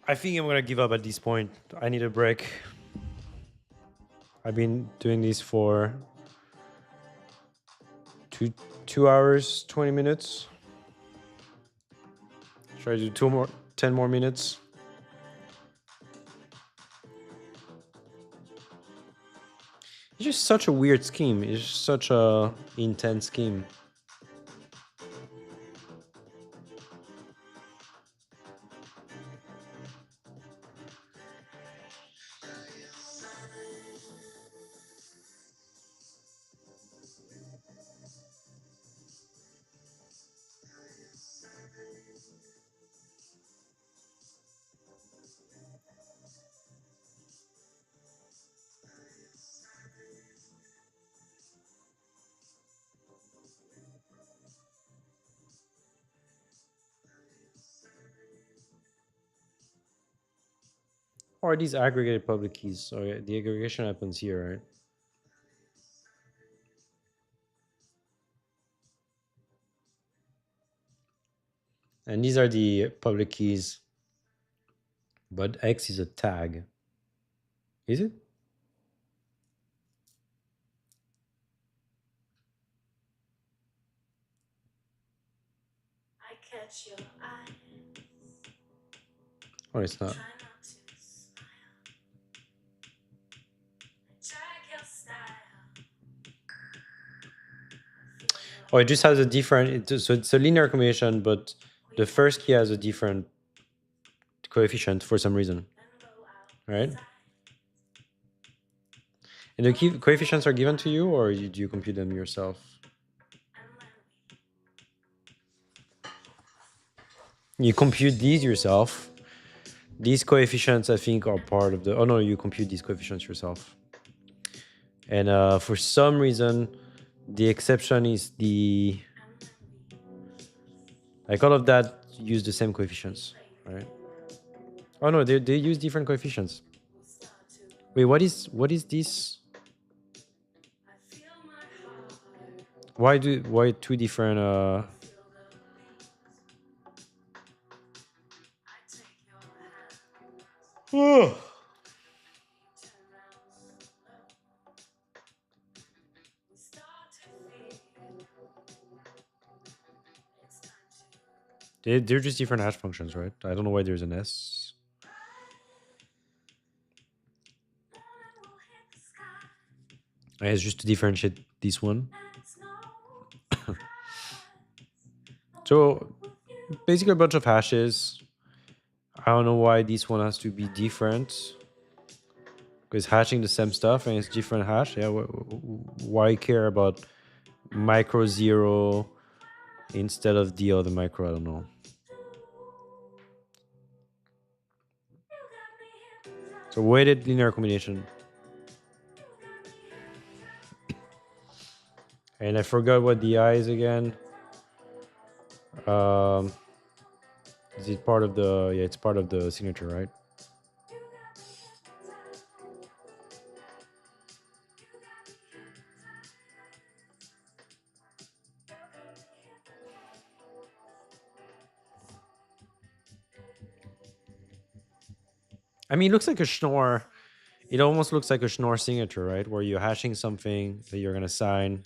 I think I'm gonna give up at this point. I need a break. I've been doing this for two hours, 20 minutes. Try to do 10 more minutes. It's just such a weird scheme. It's just such a intense scheme. Or these aggregated public keys. So yeah, the aggregation happens here, right? And these are the public keys, but X is a tag. Is it? Oh, it's not. Oh, it just has a different. So it's a linear combination, but the first key has a different coefficient for some reason, right? And the key coefficients are given to you, or do you compute them yourself? You compute these yourself. These coefficients, I think, are part of the. Oh no, you compute these coefficients yourself. And for some reason, the exception is the. Like all of that use the same coefficients, right? Oh no, they use different coefficients. Wait, what is this? Why two different they're just different hash functions, right? I don't know why there's an S. It's just to differentiate this one. So basically a bunch of hashes. I don't know why this one has to be different. Because hashing the same stuff and it's different hash. Yeah, why care about micro zero instead of the other micro? I don't know. So weighted linear combination. And I forgot what the I is again. Um, is it part of the? Yeah, it's part of the signature, right? I mean, it looks like a Schnorr. It almost looks like a Schnorr signature, right? Where you're hashing something that you're gonna sign.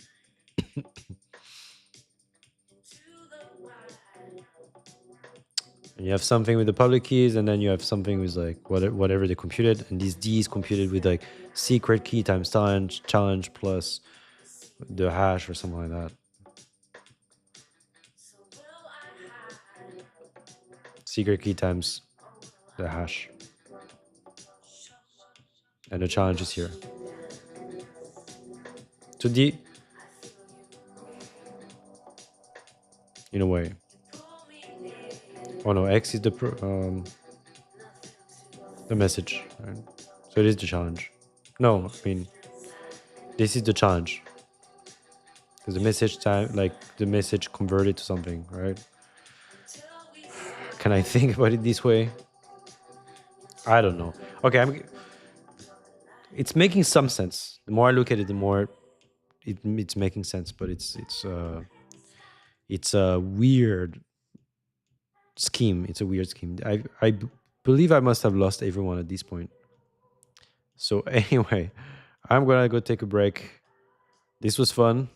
And you have something with the public keys, and then you have something with like whatever they computed, and these D's computed with like secret key times challenge plus the hash or something like that. Secret key times the hash, and the challenge is here. So in a way. Oh no, X is the message, right? So it is the challenge. No, I mean this is the challenge. Because the message time, like the message converted to something, right? Can I think about it this way? I don't know. Okay, it's making some sense. The more I look at it, the more it's making sense. But it's a weird scheme. It's a weird scheme. I believe I must have lost everyone at this point. So anyway, I'm gonna go take a break. This was fun.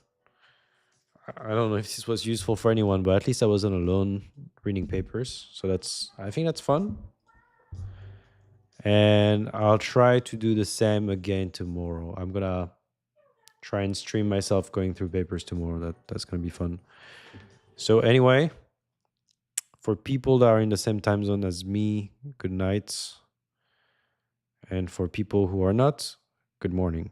I don't know if this was useful for anyone, but at least I wasn't alone reading papers. So I think that's fun. And I'll try to do the same again tomorrow. I'm gonna try and stream myself going through papers tomorrow. That's gonna be fun. So anyway, for people that are in the same time zone as me, good night. And for people who are not, good morning.